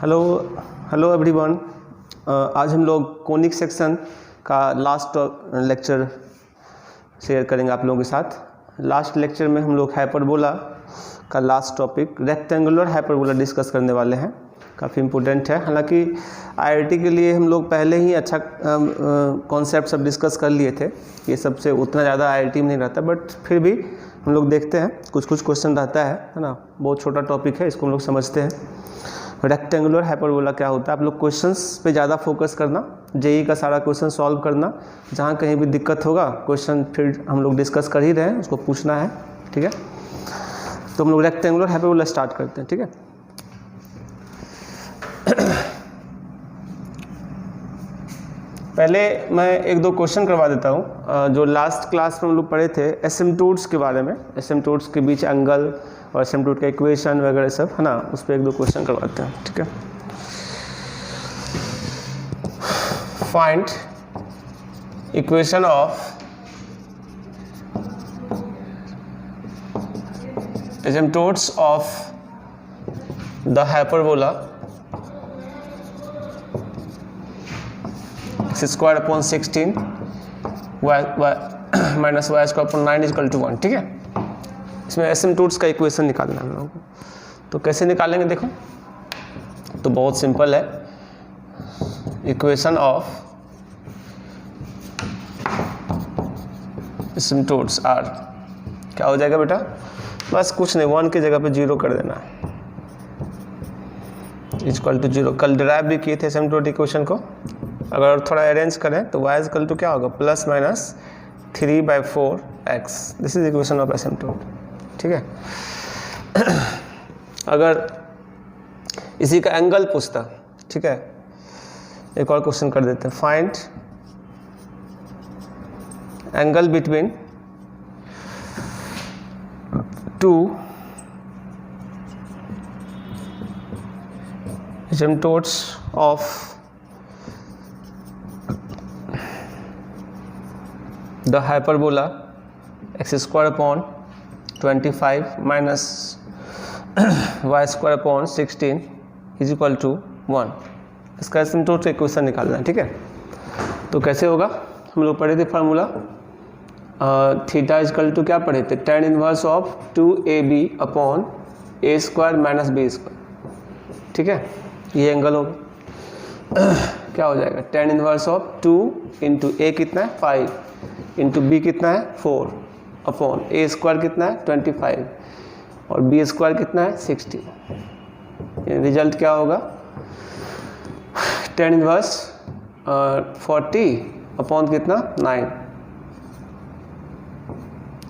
Hello hello everyone. आज हम लोग कोनिक सेक्शन का लास्ट लेक्चर शेयर करेंगे आप लोगों के साथ। लास्ट लेक्चर में हम लोग हाइपरबोला का last topic rectangular hyperbola discuss करने वाले हैं। काफ़ी इम्पोर्टेंट है। हालांकि आईआईटी के लिए हम लोग पहले ही अच्छा कॉन्सेप्ट सब डिस्कस कर लिए थे। ये सबसे उतना ज़्यादा आईआईटी में नहीं रहता, बट फिर भी हम लोग देखते हैं कुछ क्वेश्चन रहता है ना। बहुत छोटा टॉपिक है, इसको हम लोग समझते हैं। रेक्टेंगुलर हाइपरबोला क्या होता है, आप लोग क्वेश्चंस पे ज़्यादा फोकस करना, जेई का सारा क्वेश्चन सॉल्व करना। जहाँ कहीं भी दिक्कत होगा क्वेश्चन फिर हम लोग डिस्कस कर ही रहे हैं, उसको पूछना है, ठीक है। तो हम लोग रेक्टेंगुलर हाइपरबोला स्टार्ट करते हैं, ठीक है। पहले मैं एक दो क्वेश्चन करवा देता हूँ। जो लास्ट क्लास में हम लोग पढ़े थे एसिम्पटोट्स के बारे में, एसिम्पटोट्स के बीच एंगल और एसिम्पटोट का इक्वेशन वगैरह सब है ना, उस पर एक दो क्वेश्चन करवाते हैं, ठीक है। Find equation of asymptotes of the hyperbola x square upon 16 minus y square upon 9 equal to 1, ठीक है। इसमें एसिम्पटोट्स का इक्वेशन निकालना है हम लोगों को। तो कैसे निकालेंगे देखो, तो बहुत सिंपल है। इक्वेशन ऑफ एसिम्पटोट्स आर क्या हो जाएगा बेटा, बस कुछ नहीं, 1 की जगह पे 0 कर देना है, इक्वल टू 0। कल डिराइव भी किए थे एसिम्पटोट इक्वेशन को। अगर थोड़ा अरेंज करें तो y इक्वल टू क्या होगा, plus minus 3/4x। This is equation of asymptote, ठीक है। अगर इसी का एंगल पूछता, ठीक है, एक और क्वेश्चन कर देते हैं। Find angle between two asymptotes of the hyperbola x square upon 25 minus y square upon 16 is equal to 1। इसका एसिम्पटोट का इक्वेशन निकालना है, ठीक है। तो कैसे होगा, हम लोग पढ़े थे फार्मूला, थीटा इक्वल टू क्या पढ़े थे, tan inverse of 2ab upon a square minus b square, ठीक है। ये एंगल होगा, क्या हो जाएगा, tan inverse of 2 into a कितना है 5 इंटू बी कितना है 4 अपॉन ए स्क्वायर कितना है 25 और बी स्क्वायर कितना है 60। रिजल्ट क्या होगा, tan इनवर्स 40 अपॉन कितना 9,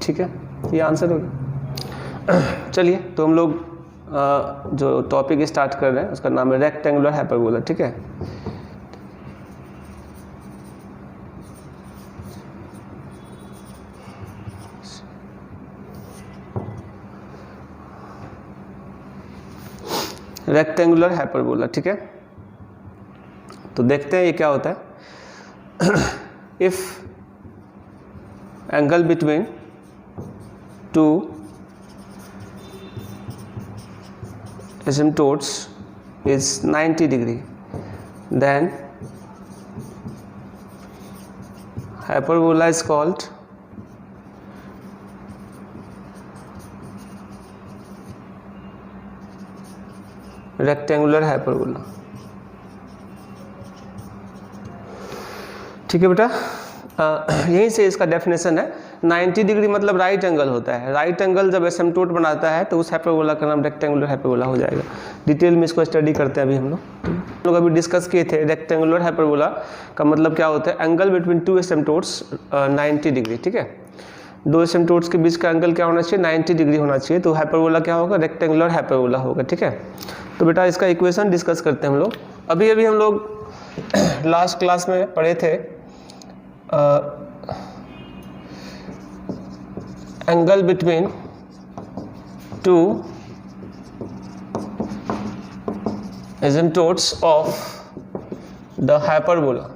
ठीक है। ये आंसर होगा। चलिए, तो हम लोग जो टॉपिक स्टार्ट कर रहे हैं उसका नाम है रेक्टेंगुलर हाइपरबोला, ठीक है। रेक्टेंगुलर हाइपरबोला, ठीक है। तो देखते हैं ये क्या होता है। If angle between two asymptotes is 90 degree, then hyperbola is called rectangular hyperbola, ठीक है बेटा। यहीं से इसका डेफिनेशन है। 90 डिग्री मतलब राइट एंगल होता है। राइट एंगल जब एसिम्पटोट बनाता है तो उस हाइपरबोला का नाम रेक्टेंगुलर हाइपरबोला हो जाएगा। डिटेल में इसको स्टडी करते हैं अभी हम लोग अभी डिस्कस किए थे। रेक्टेंगुलर हाइपरबोला का मतलब क्या होता है, एंगल बिटवीन टू एसिम्पटोट्स 90 डिग्री, ठीक है। दो एसिम्पटोट्स के बीच का एंगल क्या होना चाहिए, 90 डिग्री होना चाहिए। तो हाइपरबोला क्या होगा, रेक्टेंगुलर हाइपरबोला होगा, ठीक है। तो बेटा इसका इक्वेशन डिस्कस करते हैं हम लोग। अभी हम लोग लास्ट क्लास में पढ़े थे angle between two asymptotes of the hyperbola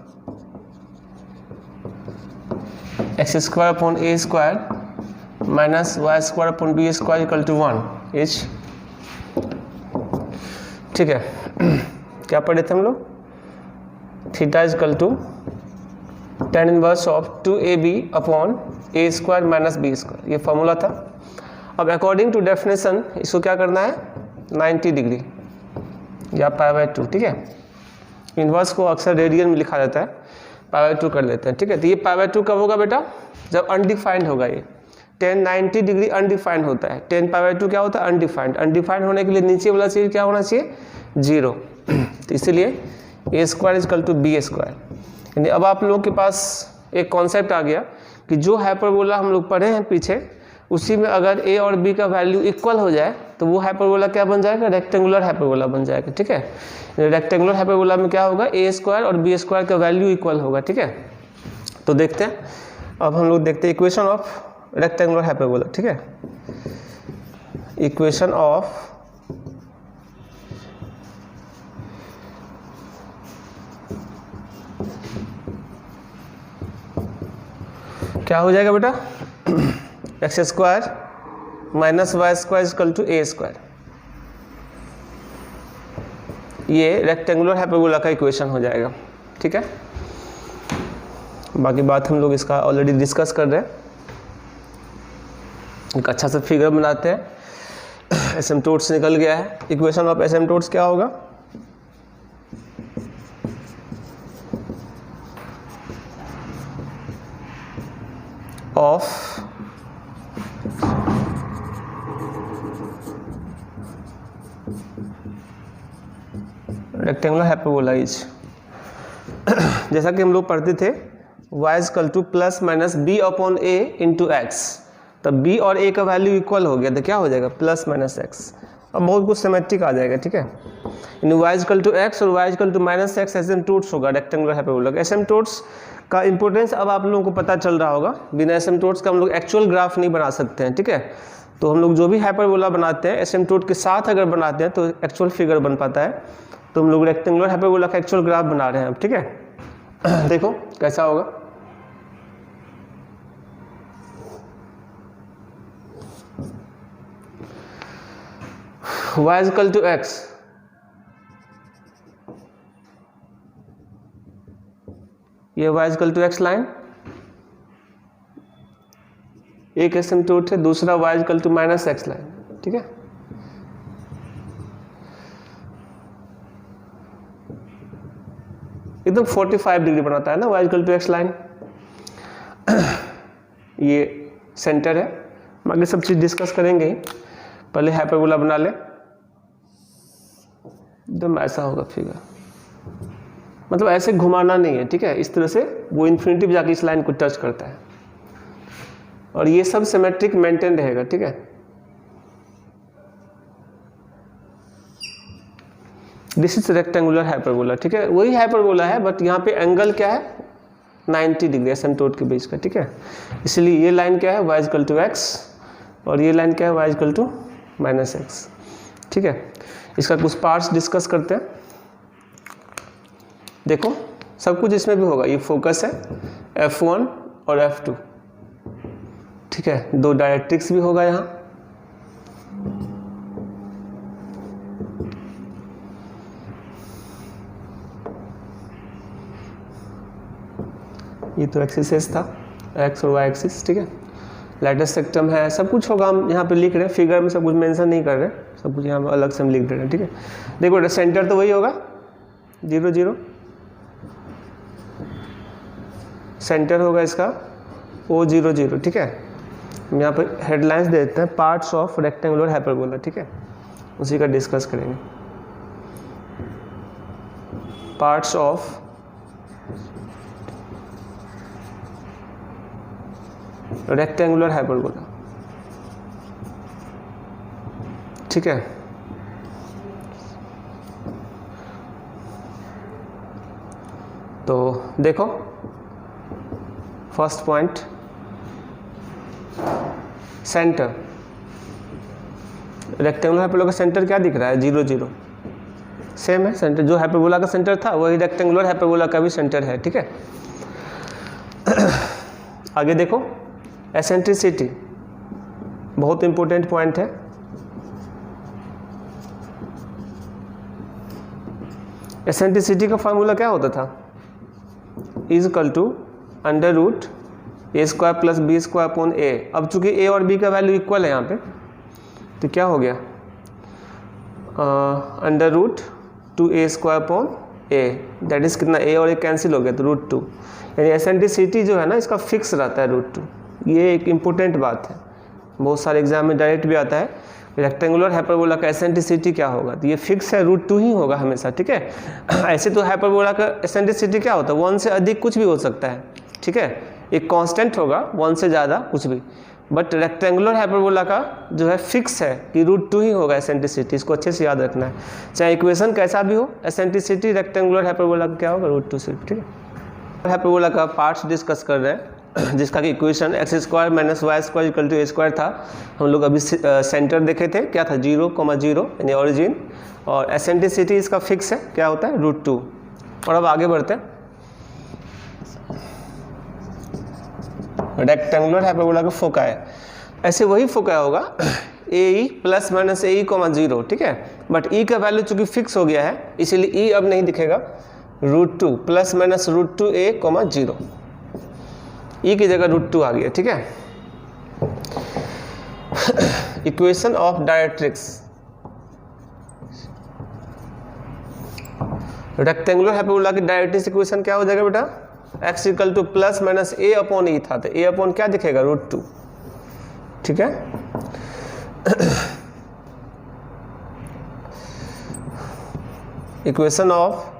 x square upon a square minus y square upon b square equal to 1 is, ठीक है। क्या पढ़े थे हम लोग? Theta is equal to tan inverse of 2ab upon a square minus b square, ये formula था। अब अकॉर्डिंग टू डेफिनेशन इसको क्या करना है, 90 डिग्री या π/2, ठीक है। इन्वर्स को अक्सर रेडियन में लिखा जाता है, π/2 कर लेते हैं, ठीक है। तो ये π/2 कब होगा बेटा? जब अनडिफाइंड होगा। ये tan 90 डिग्री अनडिफाइंड होता है, tan π/2 क्या होता है? अनडिफाइंड। अनडिफाइंड होने के लिए नीचे वाला चीज क्या होना चाहिए? 0। तो इसीलिए a square is equal to b square. यानी अब आप लोगों के पास एक कॉन्सेप्ट आ गया कि जो हाइपरबोला हम लोग पढ़े हैं पीछे, उसी में अगर a और b का वैल्यू इक्वल हो जाए तो वो हाइपरबोला क्या बन जाएगा? रेक्टेंगुलर हाइपरबोला बन जाएगा, ठीक है। रेक्टेंगुलर हाइपरबोला में क्या होगा? a स्क्वायर और b स्क्वायर का वैल्यू इक्वल होगा, ठीक है। तो देखते हैं, अब हम लोग देखते हैं इक्वेशन ऑफ रेक्टेंगुलर हाइपरबोला, ठीक है। इक्वेशन ऑफ क्या हो जाएगा बेटा? X square minus y square equal to a square. ये रेक्टेंगुलर हाइपरबोला का इक्वेशन हो जाएगा, ठीक है। बाकी बात हम लोग इसका ऑलरेडी डिस्कस कर रहे हैं। एक अच्छा सा फिगर बनाते हैं। एसिम्पटोट्स निकल गया है। इक्वेशन ऑफ एसिम्पटोट्स क्या होगा? ऑफ रेक्टेंगुलर हाइपरबोला इज, जैसा कि हम लोग पढ़ते थे, y equal to plus minus b upon a into x. तब b और a का वैल्यू इक्वल हो गया तो क्या हो जाएगा? Plus minus x. अब बहुत कुछ सिमेट्रिक आ जाएगा, ठीक है। यानी y इक्वल टू एक्स और y equal to minus x asymptotes होगा रेक्टेंगुलर हाइपरबोला का। एसिम्पटोट्स का इंपॉर्टेंस अब आप लोगों को पता चल रहा होगा। बिना एसिम्पटोट्स का हम लोग एक्चुअल ग्राफ नहीं बना सकते हैं, ठीक है। तो हम लोग जो भी हाइपरबोला बनाते हैं एसिम्पटोट के साथ अगर बनाते हैं तो एक्चुअल फिगर बन पाता है। तो हम लोग रेक्टेंगुलर हाइपरबोला का एक्चुअल ग्राफ बना रहे हैं अब, ठीक है। देखो कैसा होगा। y इक्वल टू एक्स, ये y equal to x line, एक एसिम्पटोट है, दूसरा y equal to minus x line, ठीक है। एकदम 45 डिग्री बनाता है ना y equal to x line. ये सेंटर है, बाकी सब चीज डिस्कस करेंगे ही। पहले हाइपरबोला बना ले, एकदम ऐसा होगा फिगर, मतलब ऐसे घुमाना नहीं है, ठीक है। इस तरह से वो इन्फिनिटी जाके इस लाइन को टच करता है और ये सब सिमेट्रिक मेंटेन रहेगा, ठीक है। दिस इज रेक्टेंगुलर हाइपरबोला, ठीक है। वही हाइपरबोला है बट यहाँ पे एंगल क्या है? 90 डिग्री एसिम्पटोट के बीच का, ठीक है। इसलिए ये लाइन क्या है? y इक्वल टू एक्स और ये लाइन क्या है? y equal to minus x, ठीक है। इसका कुछ पार्ट्स डिस्कस करते हैं। देखो सब कुछ इसमें भी होगा। ये फोकस है F1 और F2, ठीक है। दो डायरेक्ट्रिक्स भी होगा यहाँ। ये तो एक्सिस था, एक्स और वाई एक्सिस, ठीक है। लाइटस सेक्टम है, सब कुछ होगा। हम यहाँ पे लिख रहे हैं, फिगर में सब कुछ मेंशन नहीं कर रहे, सब कुछ यहाँ पे अलग से हम लिख रहे हैं, ठीक है। देखो सेंटर तो वही होगा 0 0, सेंटर होगा इसका O0 0, ठीक है। हम यहाँ पे हेडलाइंस दे देते हैं, पार्ट्स ऑफ रेक्टेंगुलर हाइपरबोला, ठीक है। उसी का डिस्कस करेंगे। पार्ट्स ऑफ रेक्टेंगुलर हाइपरबोला, ठीक है। तो देखो first point, centre. Rectangular hyperbola का सेंटर क्या दिख रहा है? 0 0, सेम है सेंटर। जो हाइपरबोला का सेंटर था वही रेक्टेंगुलर हाइपरबोला का भी सेंटर है, ठीक है। आगे देखो, एसेंट्रिसिटी बहुत इंपॉर्टेंट पॉइंट है। एसेंट्रिसिटी का फार्मूला क्या होता था, is equal to under root a square plus b square upon a. अब चूंकि ए और बी का वैल्यू इक्वल है यहाँ पे, तो क्या हो गया, under root 2a square upon a, that is कितना, ए और ए कैंसिल हो गया तो √2। यानी एसेंट्रिसिटी जो है ना इसका फिक्स रहता है √2। ये एक इम्पोर्टेंट बात है, बहुत सारे एग्जाम में डायरेक्ट भी आता है, रेक्टेंगुलर हाइपरबोला का एसेंट्रिसिटी क्या होगा, तो ये फिक्स है √2 ही होगा हमेशा, ठीक है। ऐसे तो हाइपरबोला का एसेंट्रिसिटी क्या होता है, 1 से अधिक कुछ भी हो सकता है, ठीक है, एक कांस्टेंट होगा, 1 से ज़्यादा कुछ भी, बट रेक्टेंगुलर हाइपरबोला का जो है फिक्स है कि √2 ही होगा एसेंट्रिसिटी। इसको अच्छे से याद रखना है, चाहे इक्वेशन कैसा भी हो, एसेंट्रिसिटी रेक्टेंगुलर हाइपरबोला का क्या होगा, √2 सिर्फ, ठीक है। हाइपरबोला का पार्ट्स डिस्कस कर रहे हैं, जिसका कि इक्वेशन x² - y² = a² था। हम लोग अभी सेंटर देखे थे, क्या था, 0, 0 यानी ओरिजिन, और एसेंट्रिसिटी इसका फिक्स है, क्या होता है, √2। और अब आगे बढ़ते हैं, रेक्टेंगुलर हाइपरबोला का फोकाई, ऐसे वही फोकाई होगा ए प्लस माइनस ए 0, ठीक है, बट ई का वैल्यू चूंकि फिक्स हो गया है इसीलिए ई अब नहीं दिखेगा, √2 प्लस माइनस √2a, 0, ई की जगह √2 आ गया, ठीक है। Equation of directrix, rectangular hyperbola की डायरेक्ट्रिक्स इक्वेशन क्या हो जाएगा बेटा, x = plus minus a upon e था, तो a अपॉन क्या दिखेगा, √2, ठीक है। इक्वेशन ऑफ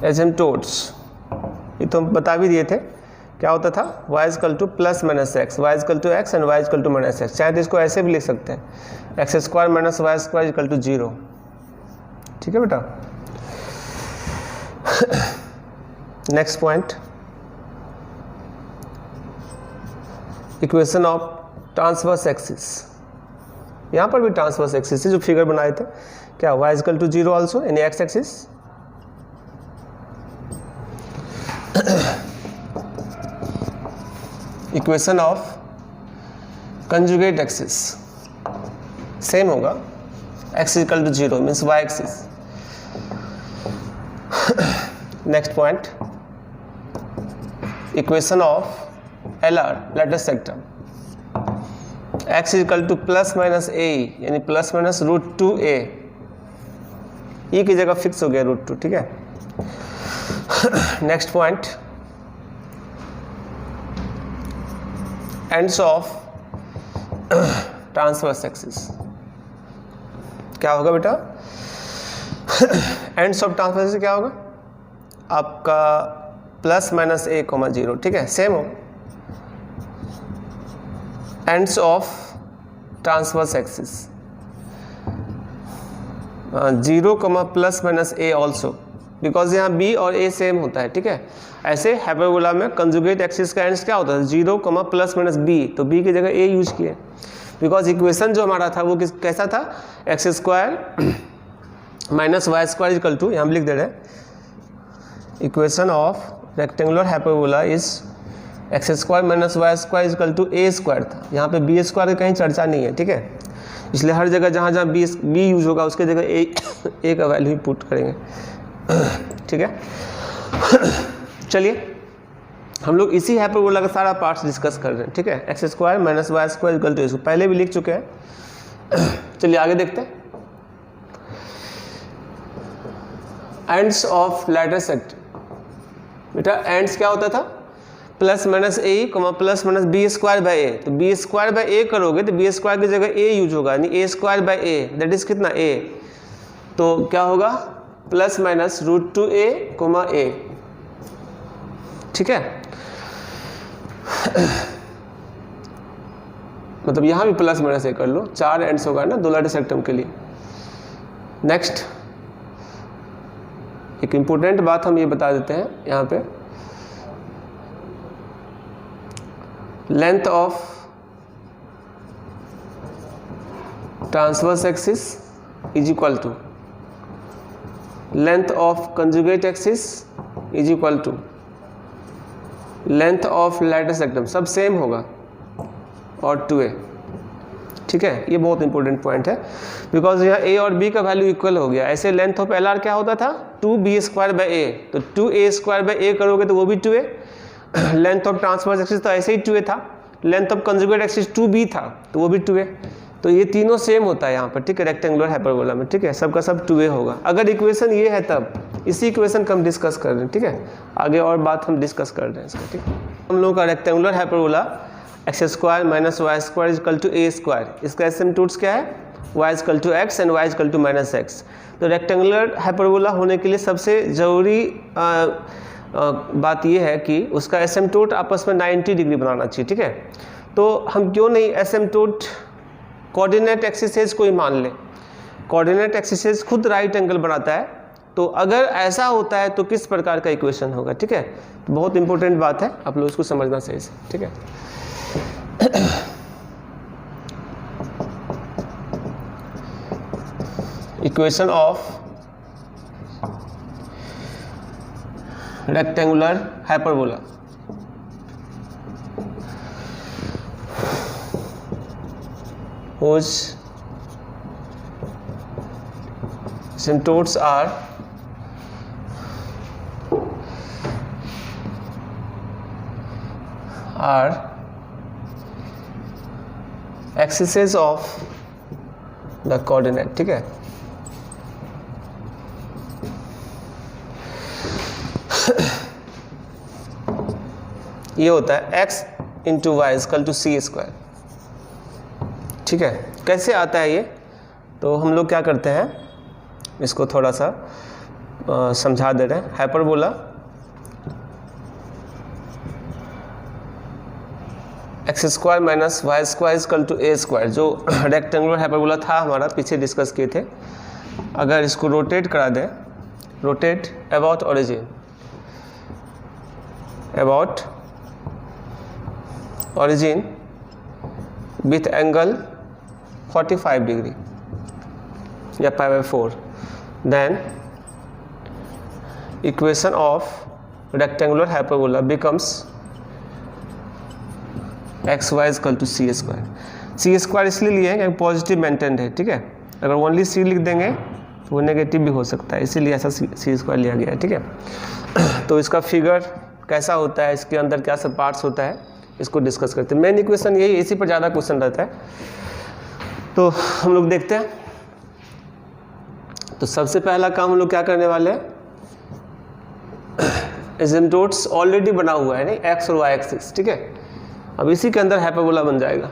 एसिम्प्टोट्स, ये तो हम बता भी दिए थे, क्या होता था, y = plus minus x, y = x and y = minus x, चाहे तो इसको ऐसे भी लिख सकते हैं, x² - y² = 0, ठीक है बेटा। Next point, equation of transverse axis, यहाँ पर भी ट्रांसवर्स एक्सिस जो फिगर बनाए थे, क्या, y = 0 ऑल्सो यानी x axis, equation of conjugate axis same होगा, x = 0 means y axis. Next point, equation of LR latus rectum, x = plus minus a यानी प्लस माइनस √2a, ई की जगह fix हो गया √2, ठीक है। Next point, ends of transverse axis, क्या होगा बेटा, एंड्स ऑफ ट्रांसवर्स एक्सिस क्या होगा आपका, प्लस माइनस a, 0, ठीक है, सेम हो। Ends of transverse axis 0, plus minus a also, because यहाँ b और a सेम होता है, ठीक है। ऐसे हाइपरबोला में कंजुगेट एक्सिस का एंड्स क्या होता है, 0, प्लस माइनस b, तो b की जगह a यूज किए, बिकॉज इक्वेशन जो हमारा था वो कैसा था, x² - y² = 2, यहाँ हम लिख दे रहे हैं, equation of rectangular hyperbola is x² - y² = a² था, यहाँ पे b² की कहीं चर्चा नहीं है, ठीक है, इसलिए हर जगह जहाँ जहाँ b यूज होगा उसके जगह a का वैल्यू ही पुट करेंगे, ठीक है। चलिए हम लोग इसी हाइपरबोला का सारा पार्ट्स डिस्कस कर रहे हैं, ठीक है, x² - y² = a, पहले भी लिख चुके हैं। चलिए आगे देखते हैं, एंड्स ऑफ लैटिस सेक्टम, बेटा एंड्स क्या होता था, plus minus a, plus minus b²/a, तो b²/a करोगे तो b² की जगह a यूज होगा, यानी a²/a, दैट इज कितना, a, तो क्या होगा, प्लस माइनस √2a, a, ठीक है। मतलब यहाँ भी प्लस माइनस a कर लो, 4 एंड्स होगा ना 2 लैटिस सेक्टम के लिए। नेक्स्ट एक इम्पोर्टेंट बात हम ये बता देते हैं यहाँ पे, length of transverse axis is equal to length of conjugate axis is equal to length of latus rectum, सब सेम होगा और 2a, ठीक है, ये बहुत इंपॉर्टेंट पॉइंट है, बिकॉज यहाँ a और b का वैल्यू इक्वल हो गया। ऐसे लेंथ ऑफ LR क्या होता था 2b² a, तो 2a² a करोगे तो वो भी 2a। Length of transverse axis तो ऐसे ही 2a था, length of conjugate axis 2b था तो वो भी 2a। तो ये तीनों सेम होता है यहाँ पर, ठीक है, रेक्टेंगुलर हाइपरबोला में, ठीक है, सबका सब 2a होगा। अगर इक्वेशन ये है तब, इसी इक्वेशन का हम डिस्कस कर रहे हैं, ठीक है, आगे और बात हम डिस्कस कर रहे हैं इसका, ठीक है। हम लोगों का rectangular hyperbola x² minus y² equal to a², इसका एसिम्पटोट्स क्या है y equal to x and y equal to minus x। तो रेक्टेंगुलर हाइपरबोला होने के लिए सबसे ज़रूरी बात यह है कि उसका एसिम्पटोट आपस में 90 डिग्री बनाना चाहिए, ठीक है। तो हम क्यों नहीं एसिम्पटोट कोऑर्डिनेट एक्सिस को ही मान लें, कोऑर्डिनेट एक्सिस खुद राइट एंगल बनाता है, तो अगर ऐसा होता है तो किस प्रकार का इक्वेशन होगा, ठीक है। तो बहुत इंपॉर्टेंट बात है, आप लोग इसको समझना सही से, ठीक है। Equation of rectangular hyperbola, whose asymptotes are axes of the coordinate, ठीक है। ये होता है x into y equal to c², ठीक है। कैसे आता है ये, तो हम लोग क्या करते हैं, इसको थोड़ा सा समझा दे रहे हैं। Hyperbola x² minus y² equal to a², जो रेक्टेंगुलर हाइपरबोला था हमारा, पीछे डिस्कस किए थे। अगर इसको रोटेट करा दें, rotate about origin, about origin with angle 45 degree या π/4, then equation of rectangular hyperbola becomes xy equal to c²। c² इसलिए लिए हैं पॉजिटिव मेंटेन्ड है, ठीक है। अगर ओनली c लिख देंगे तो वो नेगेटिव भी हो सकता है, इसीलिए ऐसा c² लिया गया है, ठीक है। तो इसका फिगर कैसा होता है, इसके अंदर क्या सब पार्ट्स होता है, इसको डिस्कस करते हैं। मेन इक्वेशन यही, इसी पर ज़्यादा क्वेश्चन रहता है, तो हम लोग देखते हैं। तो सबसे पहला काम हम लोग क्या करने वाले हैं, एसिम्पटोट्स ऑलरेडी बना हुआ है नहीं, x और y एक्सिस, ठीक है। अब इसी के अंदर हाइपरबोला बन जाएगा।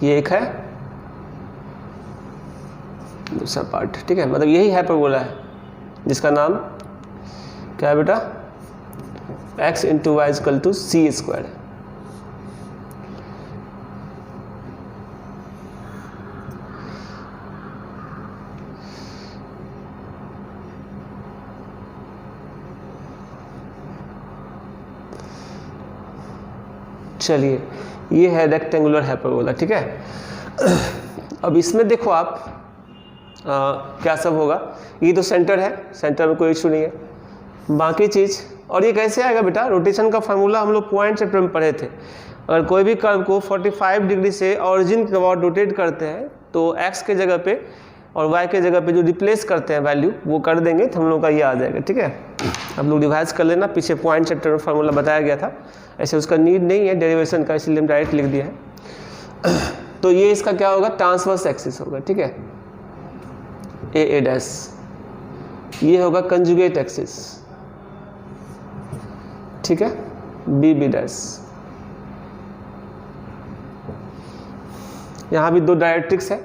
ये एक है, दूसरा पार्ट, ठीक है, मतलब यही हाइपरबोला है जिसका नाम क्या है बेटा, x into y equal to c²। चलिए, ये है रेक्टेंगुलर हाइपरबोला, ठीक है। अब इसमें देखो आप क्या सब होगा, ये तो सेंटर है, सेंटर में कोई इशू नहीं है, बाकी चीज़। और ये कैसे आएगा बेटा, रोटेशन का फार्मूला हम लोग पॉइंट चैप्टर में पढ़े थे। अगर कोई भी कर्व को 45 डिग्री से ऑरिजिन के बाद रोटेट करते हैं तो x के जगह पे और y के जगह पे जो रिप्लेस करते हैं वैल्यू वो कर देंगे तो हम लोग का ये आ जाएगा, ठीक है। आप लोग रिवाइज कर लेना, पीछे पॉइंट चैप्टर में फार्मूला बताया गया था, ऐसे उसका नीड नहीं है डेरिवेशन का, इसलिए हम डायरेक्ट लिख दिया है। तो ये इसका क्या होगा, ट्रांसवर्स एक्सिस होगा, ठीक है, a', ये होगा कंजुगेट एक्सिस, ठीक है, b'। यहाँ भी दो डायरेक्ट्रिक्स है,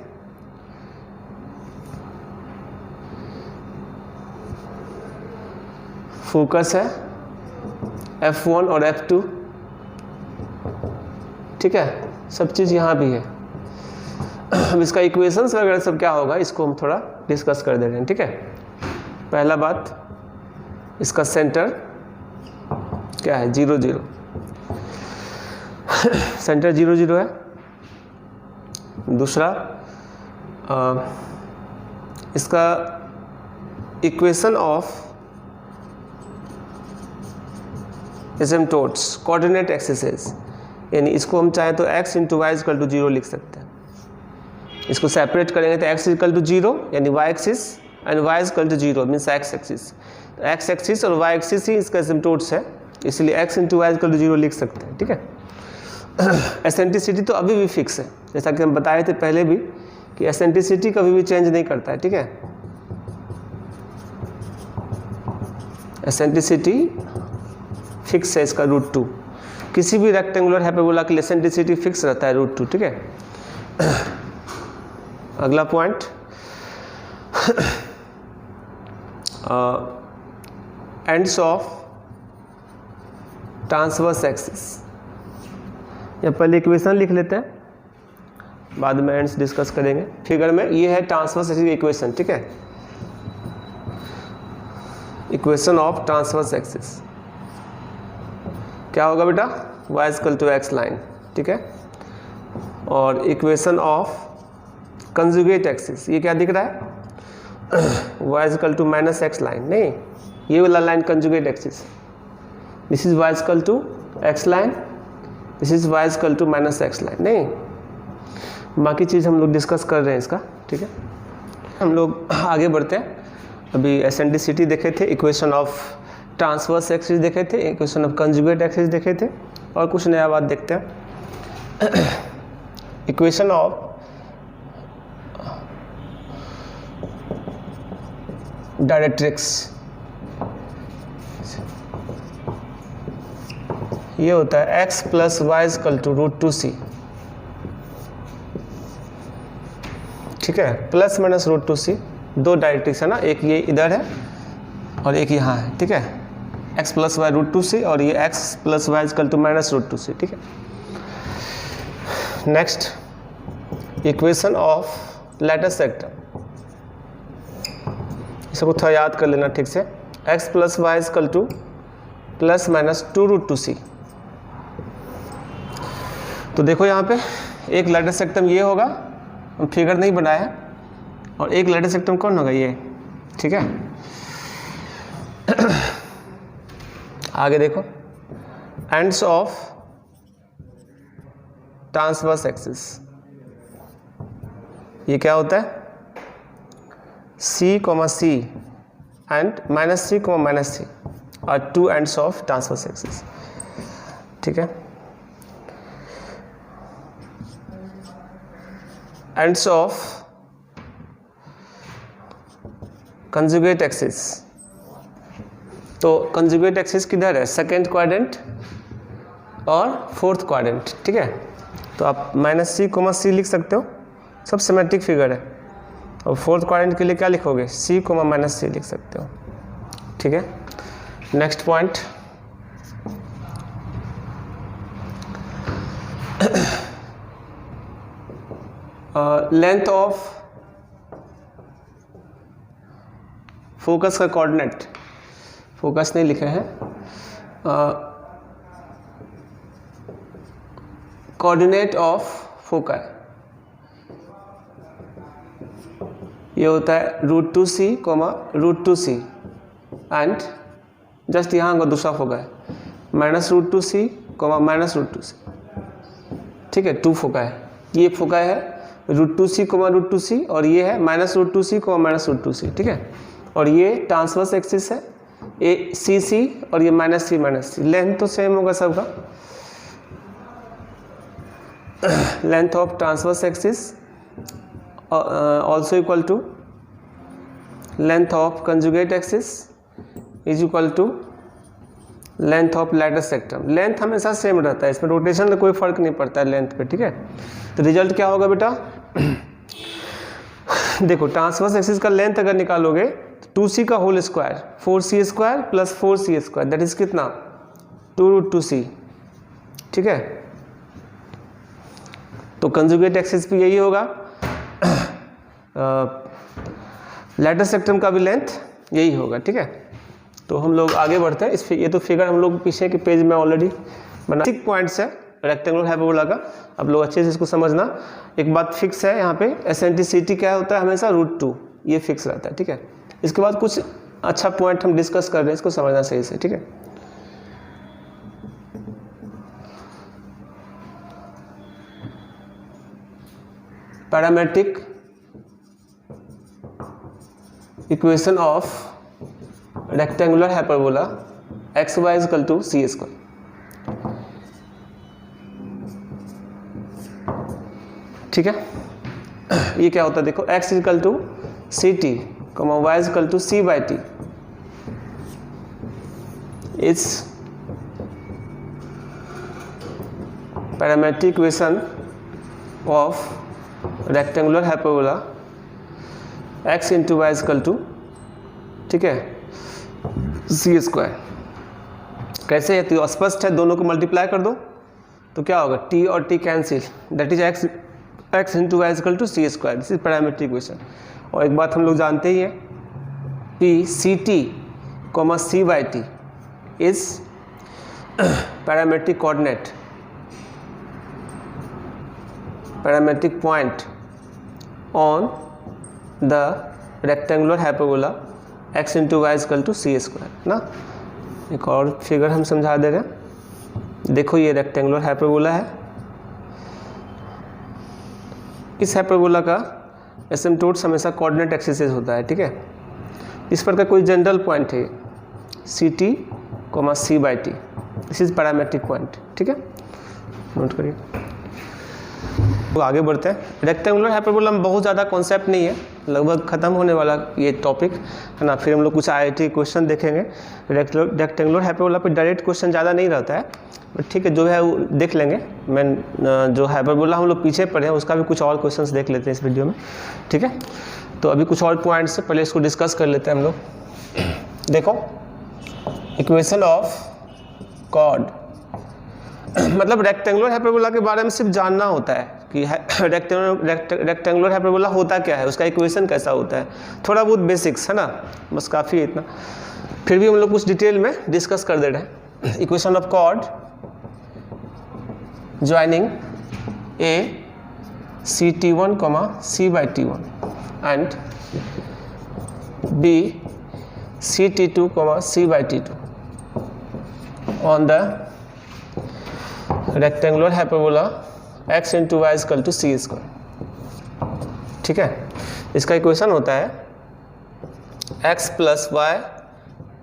फोकस है f1 और f2, ठीक है, सब चीज़ यहाँ भी है। अब इसका इक्वेशंस वगैरह सब क्या होगा, इसको हम थोड़ा डिस्कस कर दे रहे हैं, ठीक है। पहला बात, इसका सेंटर क्या है, 0 0, सेंटर 0 0 है। दूसरा, इसका equation of asymptotes coordinate axes, यानी इसको हम चाहें तो x into y equal to 0 लिख सकते हैं। इसको सेपरेट करेंगे तो x इक्वल टू 0 यानी y axis and y equal to 0 means x axis. तो x एक्सिस और y एक्सिस ही इसका एसिम्पटोट्स है, इसलिए x into y equal to 0 लिख सकते हैं। ठीक है, एसेंट्रिसिटी तो अभी भी फिक्स है, जैसा कि हम बताए थे पहले भी कि एसेंट्रिसिटी कभी भी चेंज नहीं करता है। ठीक है, एसेंट्रिसिटी फिक्स है इसका √2। किसी भी रेक्टेंगुलर हाइपरबोला की एसेंट्रिसिटी फिक्स रहता है √2। ठीक है, अगला point ends of transverse axis. या पहले इक्वेशन लिख लेते हैं, बाद में एंड्स डिस्कस करेंगे। फिगर में ये है ट्रांसवर्स एक्सिस इक्वेशन। ठीक है, इक्वेशन ऑफ ट्रांसवर्स एक्सिस क्या होगा बेटा, y equal to x line. ठीक है, और इक्वेशन ऑफ कंजुगेट एक्सिस ये क्या दिख रहा है, y equal to minus x line, नहीं ये वाला line conjugate axis, this is y equal to x line, this is y equal to minus x line, नहीं बाकी चीज़ हम लोग डिस्कस कर रहे हैं इसका। ठीक है, हम लोग आगे बढ़ते हैं। अभी एसेंट्रिसिटी देखे थे, इक्वेशन ऑफ ट्रांसवर्स एक्सिस देखे थे, इक्वेशन ऑफ कंजुगेट एक्सिस देखे थे, और कुछ नया बात देखते हैं। इक्वेशन ऑफ डायरेक्ट्रिक्स ये होता है x plus y equal to √2c। ठीक है, प्लस माइनस √2c, दो डायरेक्ट्रिक्स है ना, एक ये इधर है और एक यहाँ है। ठीक है, x प्लस वाई √2c और ये x plus y equal to minus √2c। ठीक है, next equation of latus rectum, इसको थोड़ा याद कर लेना ठीक से। x plus y equal to plus minus 2√2c। तो देखो यहाँ पे एक लैटिस सेक्टम ये होगा, हम फिगर नहीं बनाया है, और एक लैटिस सेक्टम कौन होगा ये। ठीक है, आगे देखो एंड्स ऑफ ट्रांसवर्स एक्सिस ये क्या होता है, C, एंड -C, और 2 एंड्स ऑफ ट्रांसवर्स एक्सिस। ठीक है, एंड्स ऑफ कंजुगेट एक्सिस, तो कंजुगेट एक्सिस किधर है, सेकेंड क्वाड्रेंट और फोर्थ क्वाड्रेंट। ठीक है, तो आप -C, लिख सकते हो, सब सिमेट्रिक फिगर है। और फोर्थ क्वाड्रेंट के लिए क्या लिखोगे, C, -C लिख सकते हो। ठीक है, next point length of focus का कोऑर्डिनेट, फोकस नहीं लिखे हैं, कोऑर्डिनेट ऑफ फोकस ये होता है √2c, √2c एंड जस्ट यहाँ का दूसरा फोका है -√2c, -√2c। ठीक है, 2 फोका है, ये फोका है √2c, √2c, और ये है -√2c, -√2c। ठीक है, और ये ट्रांसवर्स एक्सिस है CC, और ये -C। लेंथ तो सेम होगा सबका। Length of transverse axis also equal to length of conjugate axis is equal to length of lattice sectum। Length हमेशा सेम रहता है, इसमें रोटेशन का कोई फर्क नहीं पड़ता है लेंथ पे। ठीक है, तो रिजल्ट क्या होगा बेटा, देखो ट्रांसवर्स एक्सिस का लेंथ अगर निकालोगे तो 2c का whole square 4c² plus 4c², that is कितना 2√2c। ठीक है, तो कंजुगेट एक्सिस पे यही होगा, लैटिस सेक्टम का भी लेंथ यही होगा। ठीक है, तो हम लोग आगे बढ़ते हैं। ये तो फिगर हम लोग पीछे के पेज में ऑलरेडी बना, 6 पॉइंट्स है रेक्टेंगुलर हाइपरबोला का। अब लोग अच्छे से इसको समझना। एक बात फिक्स है यहाँ पे, एसेंट्रिसिटी क्या होता है हमेशा √2, ये फिक्स रहता है। ठीक है, इसके बाद कुछ अच्छा पॉइंट हम डिस्कस कर रहे हैं, इसको समझना सही से। ठीक है, parametric equation of rectangular hyperbola x y equal to c square. ठीक है, ये क्या होता है देखो, x equal to c t comma y equal to c by t is parametric equation of rectangular hyperbola x into y equal to, ठीक है, सी square. कैसे है तो स्पष्ट है, दोनों को मल्टीप्लाई कर दो तो क्या होगा, t और t cancel, that is x into y equal to c square. This is parametric equation. और एक बात हम लोग जानते ही हैं, p c t comma c by t is parametric coordinate, parametric point on the rectangular hyperbola x into y equal to c square ना। एक और फिगर हम समझा दे रहे हैं, देखो ये रेक्टेंगुलर हाइपरबोला है, इस हाइपरबोला का एसिम्पटोट्स हमेशा कोऑर्डिनेट एक्सिस होता है। ठीक है, इस पर का कोई जनरल पॉइंट है c t comma c by t, this is parametric point. ठीक है, नोट करिए। तो आगे बढ़ते हैं। रेक्टेंगुलर हाइपरबोला में बहुत ज़्यादा कॉन्सेप्ट नहीं है, लगभग ख़त्म होने वाला ये टॉपिक है ना। फिर हम लोग कुछ IIT क्वेश्चन देखेंगे। रेक्टेंगुलर हाइपरबोला पे डायरेक्ट क्वेश्चन ज़्यादा नहीं रहता है, बट ठीक है, जो है वो देख लेंगे। मैं जो हाइपरबोला हम लोग पीछे पढ़े हैं उसका भी कुछ और क्वेश्चंस देख लेते हैं इस वीडियो में। ठीक है, तो अभी कुछ और पॉइंट्स से पहले इसको डिस्कस कर लेते हैं हम लोग। देखो, इक्वेशन ऑफ कॉर्ड मतलब रेक्टेंगुलर हाइपरबोला के बारे में सिर्फ जानना होता है कि रेक्टेंगुलर हाइपरबोला होता क्या है, उसका इक्वेशन कैसा होता है, थोड़ा बहुत बेसिक्स है ना, बस काफ़ी है इतना। फिर भी हम लोग कुछ डिटेल में डिस्कस कर दे रहे हैं। Equation of chord joining a c t one comma c by t one and b c t two comma c by t two on the rectangular hyperbola x into y equal to c square. ठीक है, इसका equation होता है x plus y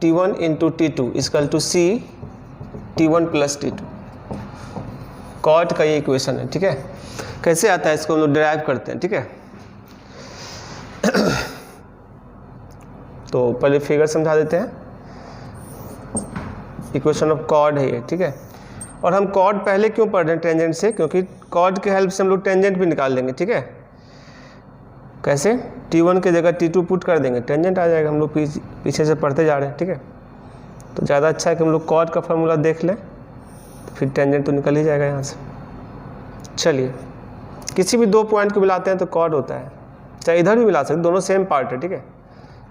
t one into t two equal to c t one plus t two. Chord का ये equation है। ठीक है, कैसे आता है इसको हम लोग डिराइव करते हैं। ठीक है, तो पहले फिगर समझा देते हैं। इक्वेशन ऑफ कॉर्ड है ये। ठीक है, और हम कॉर्ड पहले क्यों पढ़ रहे हैं टेंजेंट से, क्योंकि कॉर्ड के हेल्प से हम लोग टेंजेंट भी निकाल लेंगे। ठीक है, कैसे, T1 की जगह T2 पुट कर देंगे, टेंजेंट आ जाएगा। हम लोग पीछे से पढ़ते जा रहे हैं। ठीक है, तो ज़्यादा अच्छा है कि हम लोग कॉर्ड का फार्मूला देख लें, तो फिर टेंजेंट तो निकल ही जाएगा यहाँ से। चलिए, किसी भी दो पॉइंट को मिलाते हैं तो कॉर्ड होता है, चाहे इधर भी मिला सकते, दोनों सेम पार्ट है। ठीक है,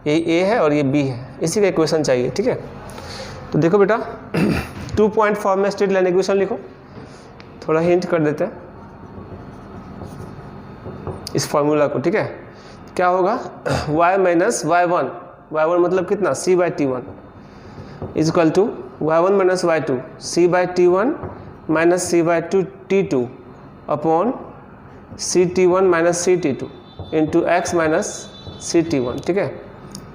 ये A है और ये B है, इसी का इक्वेशन चाहिए। ठीक है, तो देखो बेटा, 2 पॉइंट फॉर्म में स्ट्रेट लाइन इक्वेशन लिखो। थोड़ा हिंट कर देते हैं इस फॉर्मूला को। ठीक है, क्या होगा, y माइनस वाई वन मतलब कितना, c by t one is equal to y one minus y two c by t one minus c by two t two upon c t one minus c t two into x minus c t one. ठीक है,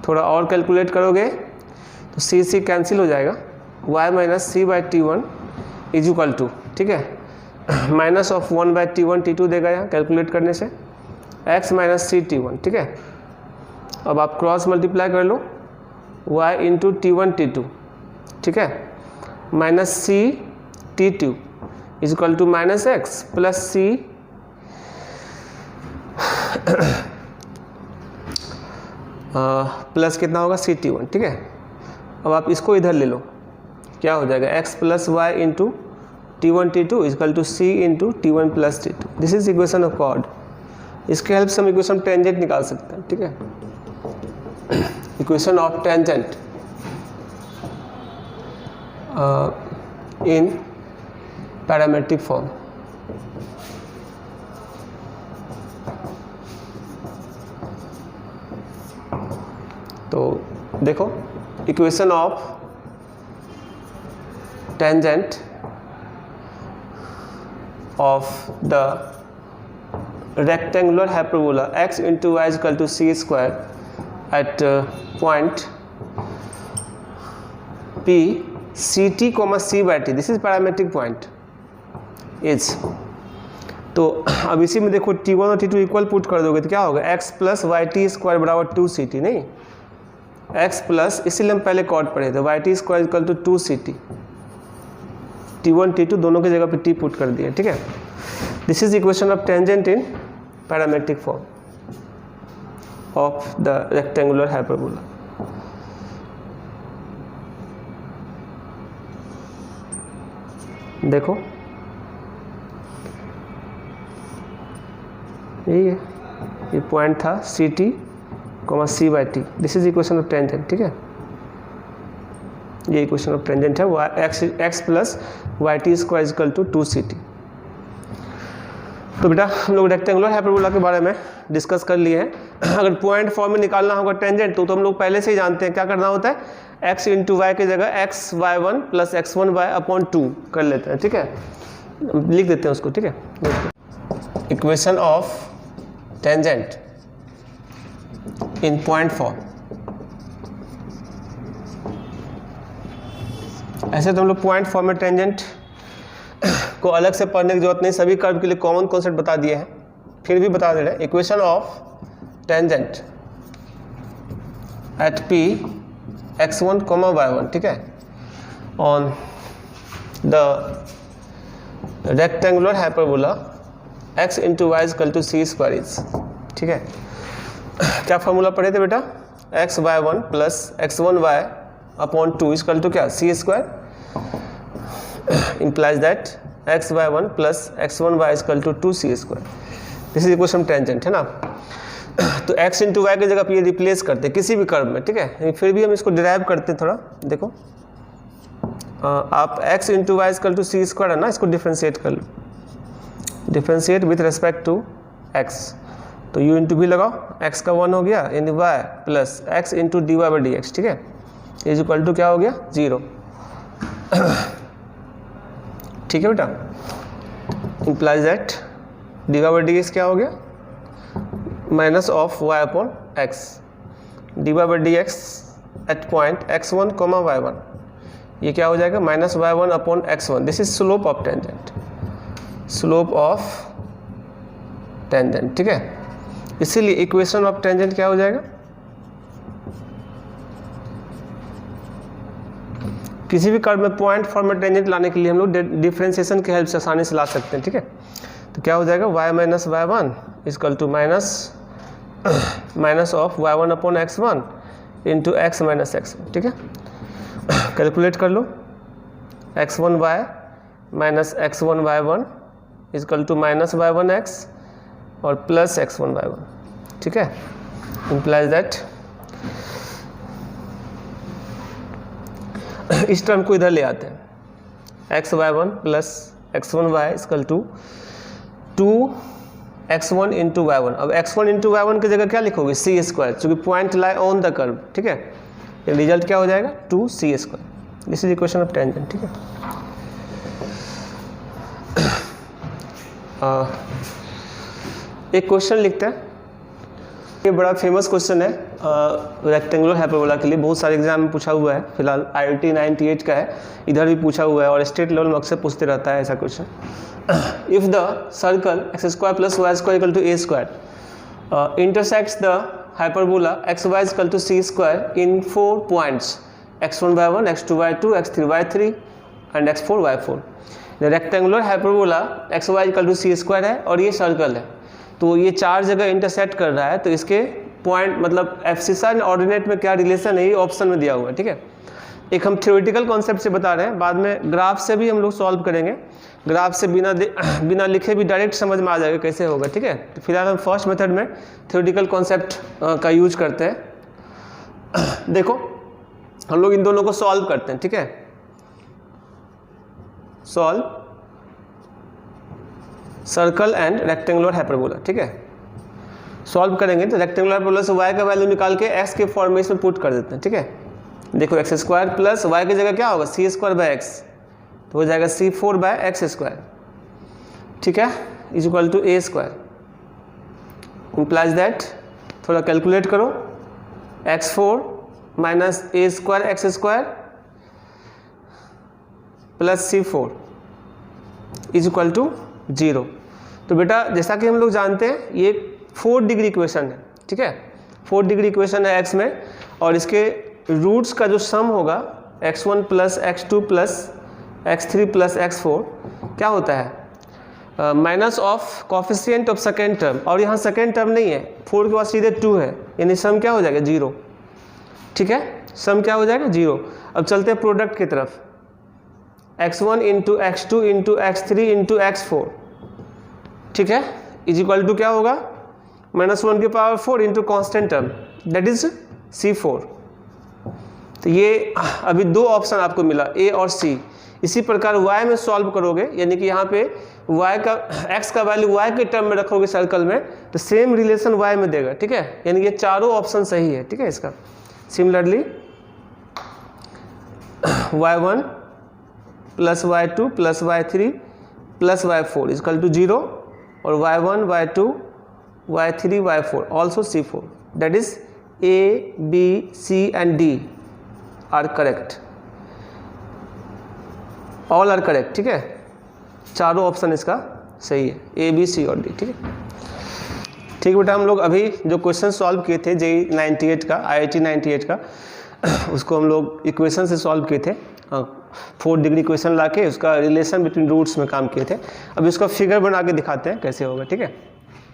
थोड़ा और calculate करोगे तो c cancel हो जाएगा, y minus c by t one is equal to, ठीक है, minus of 1 by t one t to देगा यहाँ कैलकुलेट करने से, x minus c t one. ठीक है, अब आप क्रॉस मल्टीप्लाई कर लो, y into t one t to, ठीक है, minus c t two is equal to minus x plus C plus कितना होगा, सी टी वन। ठीक है, अब आप इसको इधर ले लो, क्या हो जाएगा, x plus y into t one t two equal to c into t one plus t two. This is equation of chord. इसके हेल्प से हम इक्वेशन टेंजेंट निकाल सकते हैं। ठीक है, equation of tangent in parametric form. तो देखो, equation of tangent of the rectangular hyperbola x into y is equal to c square at point P ct, c by t, this is parametric point is। तो अब इसी में देखो t1 और t2 equal put कर दोगे तो क्या होगा, x plus y t square बराबर 2ct, नहीं x प्लस, इसीलिए हम पहले कॉर्ड पढ़े थे, y t square equal to 2ct, t1 t2 दोनों की जगह पे t पुट कर दिया, ठीक है। This is equation of tangent in parametric form of the rectangular hyperbola. देखो यही है, ये पॉइंट था c t c by t, this is equation of tangent, ठीक है। ये इक्वेशन ऑफ टेंजेंट है, x plus y t square is equal to 2ct। तो बेटा हम लोग रेक्टेंगुलर हाइपरबोला के बारे में डिस्कस कर लिए हैं। अगर पॉइंट फॉर्म में निकालना होगा टेंजेंट तो हम लोग पहले से ही जानते हैं क्या करना होता है, x इंटू वाई की जगह x y1 plus x1 y upon 2 कर लेते हैं, ठीक है, लिख देते हैं उसको, ठीक है। Equation of tangent in point form, ऐसे तो हम लोग पॉइंट फॉर्म में टेंजेंट को अलग से पढ़ने की जरूरत नहीं, सभी कर्व के लिए कॉमन कॉन्सेप्ट बता दिए हैं, फिर भी बता दे रहे हैं। Equation of tangent at p x1, y1, ठीक है, on the rectangular hyperbola x into y equal to c square is, ठीक है। क्या फॉर्मूला पढ़े थे बेटा, x y1 plus x1 y upon 2 equal to क्या, c square, implies that x y1 plus x1 y equal to 2c square, this is equation tangent, है ना। तो x इंटू वाई की जगह पे ये रिप्लेस करते हैं किसी भी कर्व में, ठीक है, फिर भी हम इसको डिराइव करते हैं थोड़ा, देखो आप x into y equal to c square है ना, इसको डिफ्रेंशिएट कर लो, differentiate with respect to x, तो u इंटू भी लगाओ, x का 1 हो गया in y plus x into d y by d x, ठीक है, इज इक्वल टू क्या हो गया, 0, ठीक है बेटा। Implies that d y by d x क्या हो गया, minus of y upon x, d y by d x at point x1, y1, ये क्या हो जाएगा, minus y1 upon x1, this is slope of tangent, slope of tangent, ठीक है। इसीलिए इक्वेशन ऑफ टेंजेंट क्या हो जाएगा, किसी भी कर्व में पॉइंट फॉर्म में टेंजेंट लाने के लिए हम लोग डिफरेंशिएशन की हेल्प से आसानी से ला सकते हैं, ठीक है। तो क्या हो जाएगा, y minus y1 equal to minus of y1 upon x1 into x minus x1, ठीक है। कैलकुलेट कर लो, x1 y minus x1 y1 equal to minus y1x और प्लस x1 y1, ठीक है। इम्प्लाइज दैट इस टर्म को इधर ले आते हैं, x y1 plus x1 y equal to 2x1 into y1, अब x1 इंटू y1 की जगह क्या लिखोगे, c स्क्वायर, चूँकि point lie on the curve, ठीक है, रिजल्ट क्या हो जाएगा, 2c square, this is equation of tangent, ठीक है। एक क्वेश्चन लिखते हैं, ये बड़ा फेमस क्वेश्चन है रेक्टेंगुलर हाइपरबोला के लिए, बहुत सारे एग्जाम में पूछा हुआ है, फिलहाल IIT 98 का है, इधर भी पूछा हुआ है और स्टेट लेवल में अक्सर पूछते रहता है ऐसा question. If the circle x square plus y square equal to a square intersects the hyperbola x y equal to c square in 4 points x1 y1, x2 y2, x3 y3 and x4 y4, the rectangular hyperbola x y equal to c square है और ये circle है, तो ये 4 जगह intersect कर रहा है, तो इसके पॉइंट मतलब एब्सिसा एंड ऑर्डिनेट में क्या रिलेशन है, ये ऑप्शन में दिया हुआ है, ठीक है। एक हम थ्योरेटिकल कॉन्सेप्ट से बता रहे हैं, बाद में ग्राफ से भी हम लोग सॉल्व करेंगे, ग्राफ से बिना लिखे भी डायरेक्ट समझ में आ जाएगा कैसे होगा, ठीक है। तो फिलहाल हम फर्स्ट मेथड में थ्योरेटिकल कॉन्सेप्ट का यूज करते हैं। देखो हम लोग इन दोनों को सॉल्व करते हैं, ठीक है, solve circle and rectangular hyperbola, ठीक है। सॉल्व करेंगे तो रेक्टेंगुलर हाइपरबोला से y का वैल्यू निकाल के x के फॉर्म में इसमें पुट कर देते हैं, ठीक है। देखो x स्क्वायर प्लस y की जगह क्या होगा, c स्क्वायर बाय x, तो हो जाएगा c4 बाय x स्क्वायर, ठीक है, is equal to a square, implies that, थोड़ा कैलकुलेट करो, x4 minus a square x square plus C4 is equal to 0। तो बेटा जैसा कि हम लोग जानते हैं ये 4 डिग्री इक्वेशन है, ठीक है, 4 डिग्री इक्वेशन है x में, और इसके रूट्स का जो सम होगा x1 plus x2 plus x3 plus x4 क्या होता है, minus of coefficient of second term, और यहाँ सेकेंड टर्म नहीं है, 4 के बाद सीधे 2 है, यानी सम क्या हो जाएगा 0, ठीक है, सम क्या हो जाएगा 0। अब चलते हैं प्रोडक्ट की तरफ, x1 into x2 into x3 into x4, ठीक है, इज इक्वल टू क्या होगा -1 की power 4 into constant term that is C4। तो ये अभी 2 ऑप्शन आपको मिला A और C। इसी प्रकार y में सॉल्व करोगे, यानी कि यहाँ पे y का x का वैल्यू y के टर्म में रखोगे सर्कल में, तो सेम रिलेशन y में देगा, ठीक है, यानी ये चारों ऑप्शन सही है, ठीक है। इसका similarly y1 plus y2 plus y3 plus y4 is equal to 0, और y1 y2 y3 y4 also C4, that is A B C and D are correct, all are correct, ठीक है, चारों ऑप्शन इसका सही है, A B C और D, ठीक है। ठीक बेटा, हम लोग अभी जो क्वेश्चन सॉल्व किए थे JEE 98 का, IIT 98 का, उसको हम लोग इक्वेशन से सॉल्व किए थे, 4 डिग्री इक्वेशन ला के उसका रिलेशन बिटवीन रूट्स में काम किए थे। अभी उसका फिगर बना के दिखाते हैं कैसे होगा, ठीक है।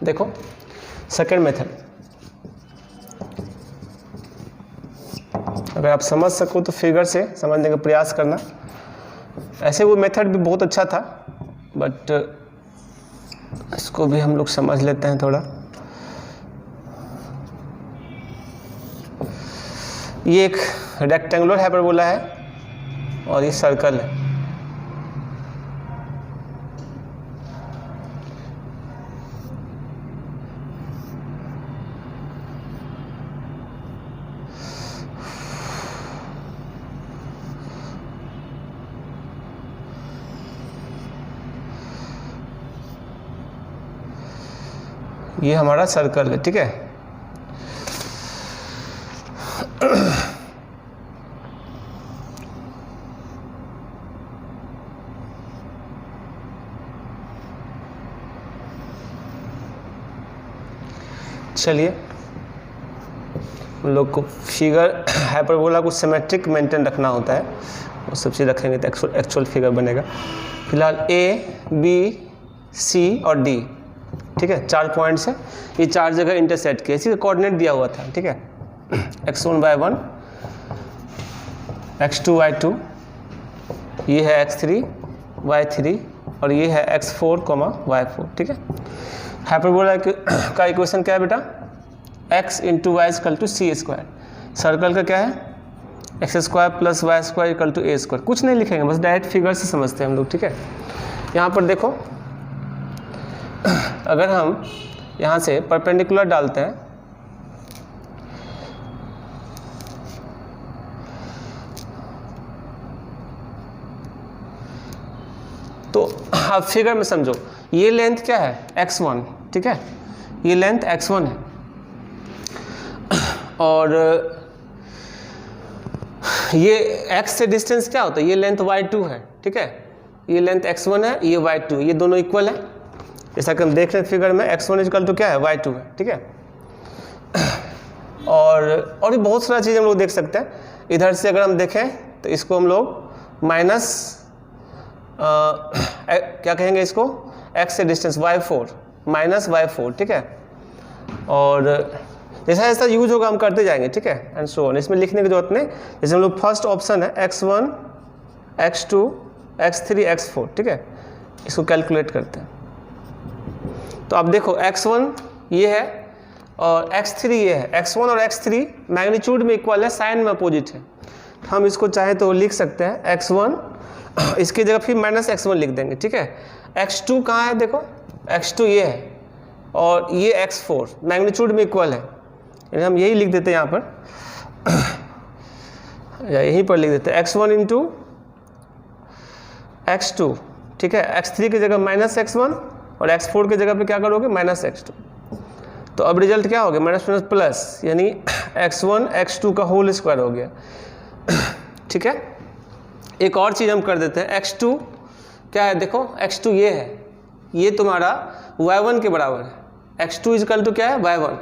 देखो सेकेंड मेथड, अगर आप समझ सको तो फिगर से समझने का प्रयास करना। ऐसे वो मेथड भी बहुत अच्छा था, बट इसको भी हम लोग समझ लेते हैं थोड़ा। ये एक रेक्टेंगुलर हाइपरबोला है और ये सर्कल है, ये हमारा सर्कल है, ठीक है। चलिए हम लोग को फिगर हाइपरबोला को सिमेट्रिक मेंटेन रखना होता है, वो सब चीज़ रखेंगे तो एक्चुअल फिगर बनेगा। फिलहाल A B C और D, ठीक है, 4 पॉइंट्स है, ये 4 जगह इंटरसेक्ट किए, इसी का कोऑर्डिनेट दिया हुआ था, ठीक है। x1 y1, x2 y2, ये है x3 y3 और ये है x4 y4, ठीक है। हाइपरबोला का इक्वेशन क्या है बेटा, x into y equal to c square. Circle का क्या है, x square plus y square equal to a square. कुछ नहीं लिखेंगे, बस डायरेक्ट फिगर से समझते हैं हम लोग, ठीक है। यहाँ पर देखो, अगर हम यहाँ से परपेंडिकुलर डालते हैं तो आप फिगर में समझो, ये लेंथ क्या है x1, ठीक है, ये लेंथ x1 है, और ये x से डिस्टेंस क्या होता है, ये लेंथ y2 है, ठीक है, ये लेंथ x1 है, ये y2, ये दोनों इक्वल है। जैसा कि हम देख रहे हैं फिगर में, x1 इक्वल टू क्या है, y2 है, ठीक है। और भी बहुत सारा चीज़ हम लोग देख सकते हैं। इधर से अगर हम देखें तो इसको हम लोग माइनस क्या कहेंगे इसको, x से डिस्टेंस y4 माइनस y4, ठीक है। और जैसा जैसा यूज होगा हम करते जाएंगे, ठीक है, एंड सो ऑन। इसमें लिखने की जरूरत नहीं। जैसे हम लोग फर्स्ट ऑप्शन है x1 x2 x3 x4, ठीक है, इसको कैलकुलेट करते हैं। तो अब देखो x1 ये है और x3 ये है, x1 और x3 मैग्नीट्यूड में इक्वल है, साइन में अपोजिट है। हम इसको चाहे तो लिख सकते हैं x1, इसकी जगह फिर माइनस x1 लिख देंगे, ठीक है। x2 कहाँ है, देखो x2 ये है और ये x4 मैग्नीट्यूड में इक्वल है, यानी हम यही लिख देते हैं यहाँ पर, या यहीं पर लिख देते हैं x1 इंटू x2, ठीक है। x3 की जगह माइनस x1 और x4 की जगह पे क्या करोगे, माइनस x2। तो अब रिजल्ट क्या हो गया, माइनस माइनस प्लस, यानी x1 x2 का होल स्क्वायर हो गया। ठीक है, एक और चीज़ हम कर देते हैं, x2 क्या है, देखो x2 ये है, ये तुम्हारा y1 के बराबर है। x2 इजकल टू क्या है, y1,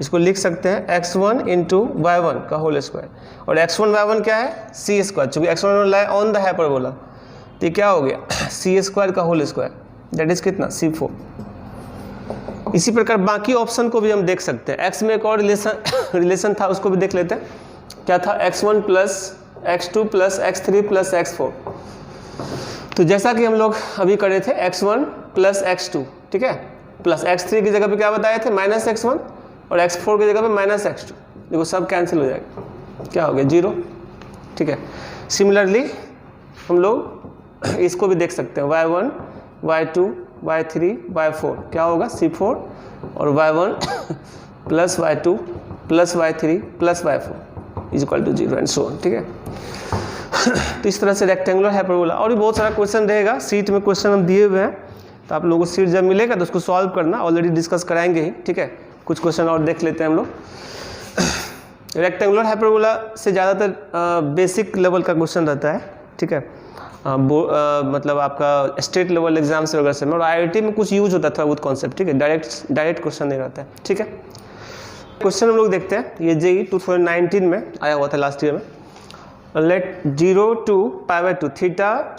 इसको लिख सकते हैं x1 इंटू y1 का होल स्क्वायर, और x1 y1 क्या है, सी स्क्वायर, चूँकि x1 lie on the hyperbola, तो ये क्या हो गया, सी स्क्वायर का होल स्क्वायर, दैट इज कितना, c4। इसी प्रकार बाकी ऑप्शन को भी हम देख सकते हैं। x में एक और रिलेशन था, उसको भी देख लेते हैं, क्या था, x1 plus x2 plus x3 plus x4। तो जैसा कि हम लोग अभी करे थे, x1 प्लस x2, ठीक है, प्लस x3 की जगह पे क्या बताए थे, माइनस x1, और x4 की जगह पे माइनस x2, देखो सब कैंसिल हो जाएगा, क्या हो गया, 0। ठीक है, सिमिलरली हम लोग इसको भी देख सकते हैं, y1 y2 y3 y4 क्या होगा, c4, और y1 plus y2 plus y3 plus y4 is equal to 0 and so on. ठीक है, तो इस तरह से रेक्टेंगुलर हाइपरबोला, और भी बहुत सारा क्वेश्चन रहेगा, सीट में क्वेश्चन हम दिए हुए हैं, तो आप लोगों को सीट जब मिलेगा तो उसको सॉल्व करना, ऑलरेडी डिस्कस कराएंगे ही। ठीक है, कुछ क्वेश्चन और देख लेते हैं हम लोग। रेक्टेंगुलर हाइपरबोला से ज़्यादातर बेसिक लेवल का क्वेश्चन रहता है। ठीक है, मतलब आपका स्टेट लेवल एग्जाम्स वगैरह से में, और IIT में कुछ यूज होता था वो कॉन्सेप्ट। ठीक है, डायरेक्ट क्वेश्चन नहीं रहता है। ठीक है, क्वेश्चन हम लोग देखते हैं, ये JEE 2019 में आया हुआ था, लास्ट ईयर में। लेट 0 to π/2 थीटा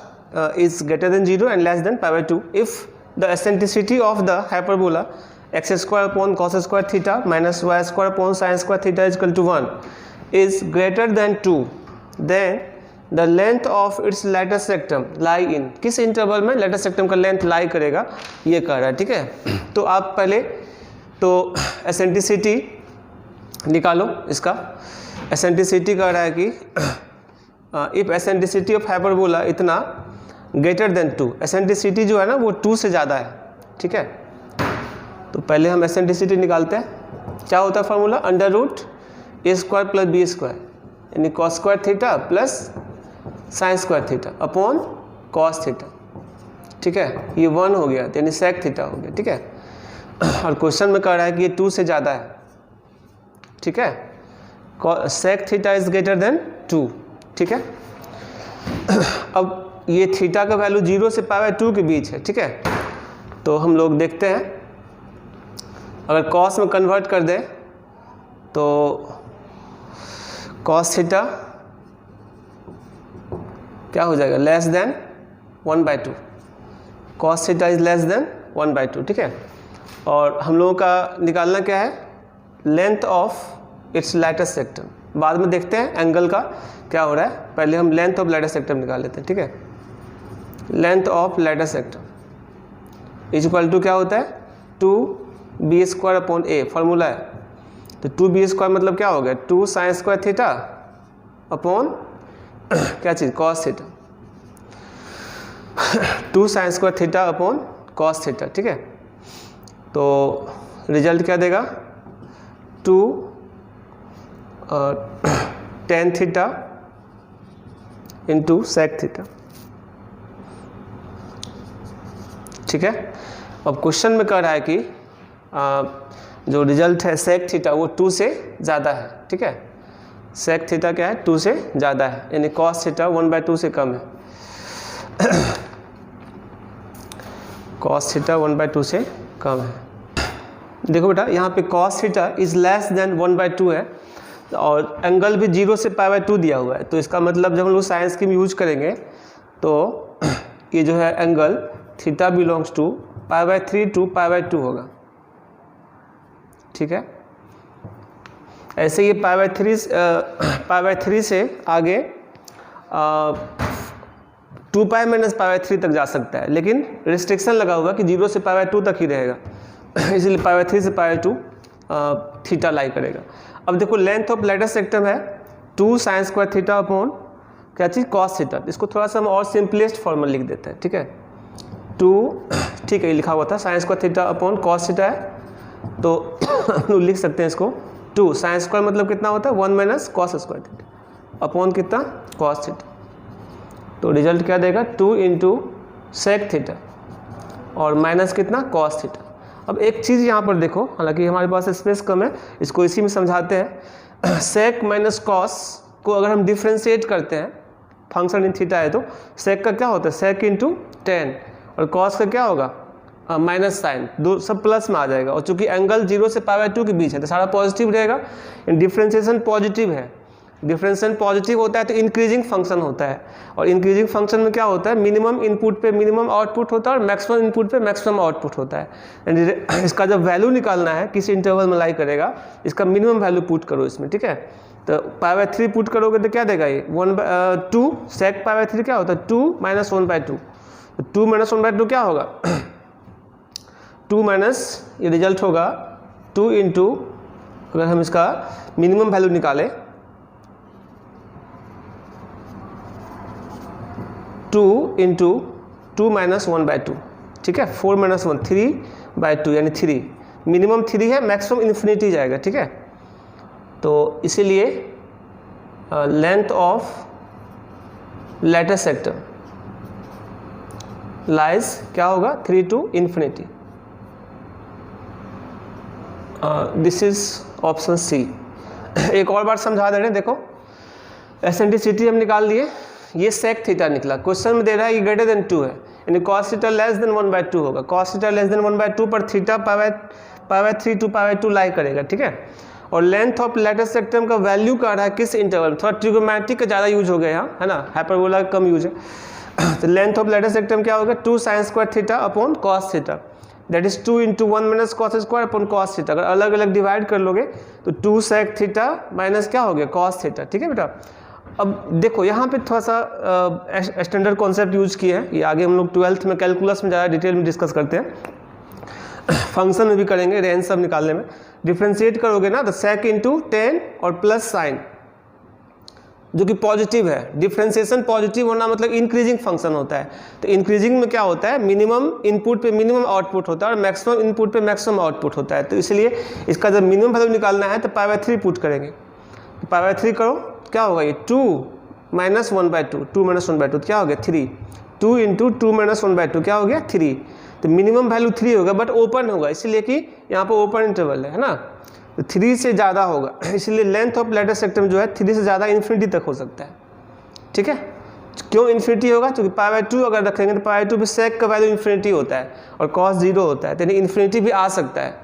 is greater than 0 and less than π/2 if the eccentricity of the hyperbola x square upon cos square theta minus y square upon sin square theta is equal to 1 is greater than 2, then the length of its lattice rectum lie in, किस interval में lattice rectum का length लाई करेगा, ये कह रहा है। ठीक है, तो आप पहले तो एसेंट्रिसिटी निकालो, इसका एसेंट्रिसिटी कह रहा है कि इफ एसेंट्रिसिटी ऑफ हाइपरबोला इतना ग्रेटर देन 2, एसेंट्रिसिटी जो है ना वो 2 से ज़्यादा है। ठीक है, तो पहले हम एसेंट्रिसिटी निकालते हैं, क्या होता है formula, under root a square plus b square, यानी cos square theta plus sign square theta upon cos theta. ठीक है, ये 1 हो गया, यानी सेक थीटा हो गया। ठीक है, और क्वेश्चन में कह रहा है कि ये 2 से ज़्यादा है। ठीक है, sec theta is greater than 2। ठीक है, अब ये थीटा का वैल्यू 0 से π/2 के बीच है। ठीक है, तो हम लोग देखते हैं, अगर कॉस में कन्वर्ट कर दें तो कॉस थीटा क्या हो जाएगा, less than 1/2, cos theta is less than 1/2। ठीक है, और हम लोगों का निकालना क्या है, length of its lattice rectum, बाद में देखते हैं एंगल का क्या हो रहा है, पहले हम लेंथ ऑफ लैटिस रेक्टम निकाल लेते हैं। ठीक है, length of latus rectum is equal to क्या होता है, 2b square upon a, formula है। तो 2b स्क्वायर मतलब क्या हो गया, 2 साइन स्क्वायर थीटा अपॉन क्या चीज़, cos theta, 2 sine square theta upon cos theta. ठीक है, तो रिजल्ट क्या देगा, 2 tan theta into sec theta. ठीक है, अब क्वेश्चन में कह रहा है कि जो रिजल्ट है सेक थीटा वो 2 से ज़्यादा है। ठीक है, सेक थीटा क्या है, 2 से ज़्यादा है, यानी कॉस थीटा 1/2 से कम है। कॉस थीटा 1/2 से कम है। देखो बेटा, यहाँ पे cos theta is less than 1/2 है, और एंगल भी 0 से π/2 दिया हुआ है, तो इसका मतलब जब हम लोग साइंस की यूज करेंगे तो ये जो है angle theta belongs to π/3 to π/2 होगा। ठीक है, ऐसे ये π/3 से आगे 2π माइनस π/3 तक जा सकता है, लेकिन रिस्ट्रिक्शन लगा हुआ कि 0 से π/2 तक ही रहेगा, इसलिए π/3 से π/2 थीटा लाई करेगा। अब देखो लेंथ ऑफ लैटिस रेक्टम है 2 साइन स्क्वायर थीटा अपॉन क्या चीज़, कॉस थीटा। इसको थोड़ा सा हम और सिंपलेस्ट फॉर्मूला लिख देते हैं। ठीक है, 2, ठीक है, ये लिखा हुआ था sign square theta upon cos theta है, तो हम लोग लिख सकते हैं इसको 2 साइन स्क्वायर मतलब कितना होता है, 1 minus cos square theta upon कितना, कॉस थीटा। तो रिजल्ट क्या देगा, 2 इंटू सेक थीटा और माइनस कितना, कॉस थीटा। अब एक चीज़ यहाँ पर देखो, हालांकि हमारे पास स्पेस कम है, इसको इसी में समझाते हैं। सेक माइनस कॉस को अगर हम डिफ्रेंशिएट करते हैं, फंक्शन इन थीटा है तो सेक का क्या होता है, सेक इंटू 10, और कॉस का क्या होगा माइनस साइन, दो सब प्लस में आ जाएगा। और चूंकि एंगल 0 से π/2 के बीच है तो सारा पॉजिटिव रहेगा। डिफ्रेंशिएशन पॉजिटिव है, डिफरेंशिएशन पॉजिटिव होता है तो इंक्रीजिंग फंक्शन होता है, और इंक्रीजिंग फंक्शन में क्या होता है, मिनिमम इनपुट पे मिनिमम आउटपुट होता है और मैक्सिमम इनपुट पे मैक्सिमम आउटपुट होता है। इसका जब वैल्यू निकालना है किस इंटरवल में लाई करेगा, इसका मिनिमम वैल्यू पुट करो इसमें, ठीक है। तो π/3 पुट करोगे तो क्या देगा ये 1/2, सेक π/3 क्या होता है 2 - 1/2, 2 - 1/2 क्या होगा 2 माइनस, ये रिजल्ट होगा 2 इंटू, अगर हम इसका मिनिमम वैल्यू निकालें 2 इंटू 2 - 1/2, ठीक है। 4 - 1 3/2 यानी 3, मिनिमम 3 है, मैक्सिमम इन्फिनिटी जाएगा, ठीक है। तो इसीलिए length of latus rectum lies क्या होगा 3 to infinity। This is option c. एक और बार समझा दे रहे हैं, देखो एसेंट्रिसिटी हम निकाल लिए, ये सेक थीटा निकला, क्वेश्चन में दे रहा है ये ग्रेटर देन 2 है, यानी कॉस थीटा लेस देन 1/2 होगा। कॉस थीटा लेस देन 1/2 पर थीटा π/3 to π/2 लाई करेगा, ठीक है। और लेंथ ऑफ लेटर सेक्टम का वैल्यू का रहा है किस इंटरवल में, थोड़ा ट्रिगोनोमेट्रिक का ज़्यादा यूज हो गया यहाँ, है ना, हाइपरबोला का कम यूज है। तो लेंथ ऑफ लेटर सेक्टम क्या होगा 2 sin² theta upon cos theta, that is 2 into 1 - cos² upon cos theta. अगर अलग अलग डिवाइड कर लोगे तो 2 sec थीटा माइनस क्या हो गया कॉस थीटा, ठीक है बेटा। अब देखो यहाँ पे थोड़ा सा स्टैंडर्ड कॉन्सेप्ट यूज किए हैं, ये आगे हम लोग 12th में कैलकुलस में ज़्यादा डिटेल में डिस्कस करते हैं, फंक्शन में भी करेंगे, रेंज सब निकालने में। डिफ्रेंशिएट करोगे ना तो सेक इंटू 10 और प्लस साइन जो कि पॉजिटिव है। डिफ्रेंशिएशन पॉजिटिव होना मतलब इंक्रीजिंग फंक्शन होता है, तो इंक्रीजिंग में क्या होता है, मिनिमम इनपुट पे मिनिमम आउटपुट होता है और मैक्सिमम इनपुट पे मैक्सिमम आउटपुट होता है। तो इसलिए इसका जब मिनिमम वैल्यू निकालना है तो π/3 पुट करेंगे, π/3 करो क्या होगा ये 2 - 1/2, 2 - 1/2 क्या हो गया 3, 2 इंटू 2 - 1/2 क्या हो गया 3। तो मिनिमम वैल्यू 3 होगा बट ओपन होगा, इसलिए कि यहाँ पर ओपन इंटरवल है ना, तो 3 से ज़्यादा होगा, इसलिए लेंथ ऑफ लेटर सेक्टम जो है 3 से ज़्यादा इन्फिनिटी तक हो सकता है, ठीक है। क्यों इन्फिनिटी होगा, क्योंकि π/2 अगर रखेंगे तो π/2 पे सेक का वैल्यू इन्फिनिटी होता है और कॉस 0 होता है, तो यानी इन्फिनिटी भी आ सकता है,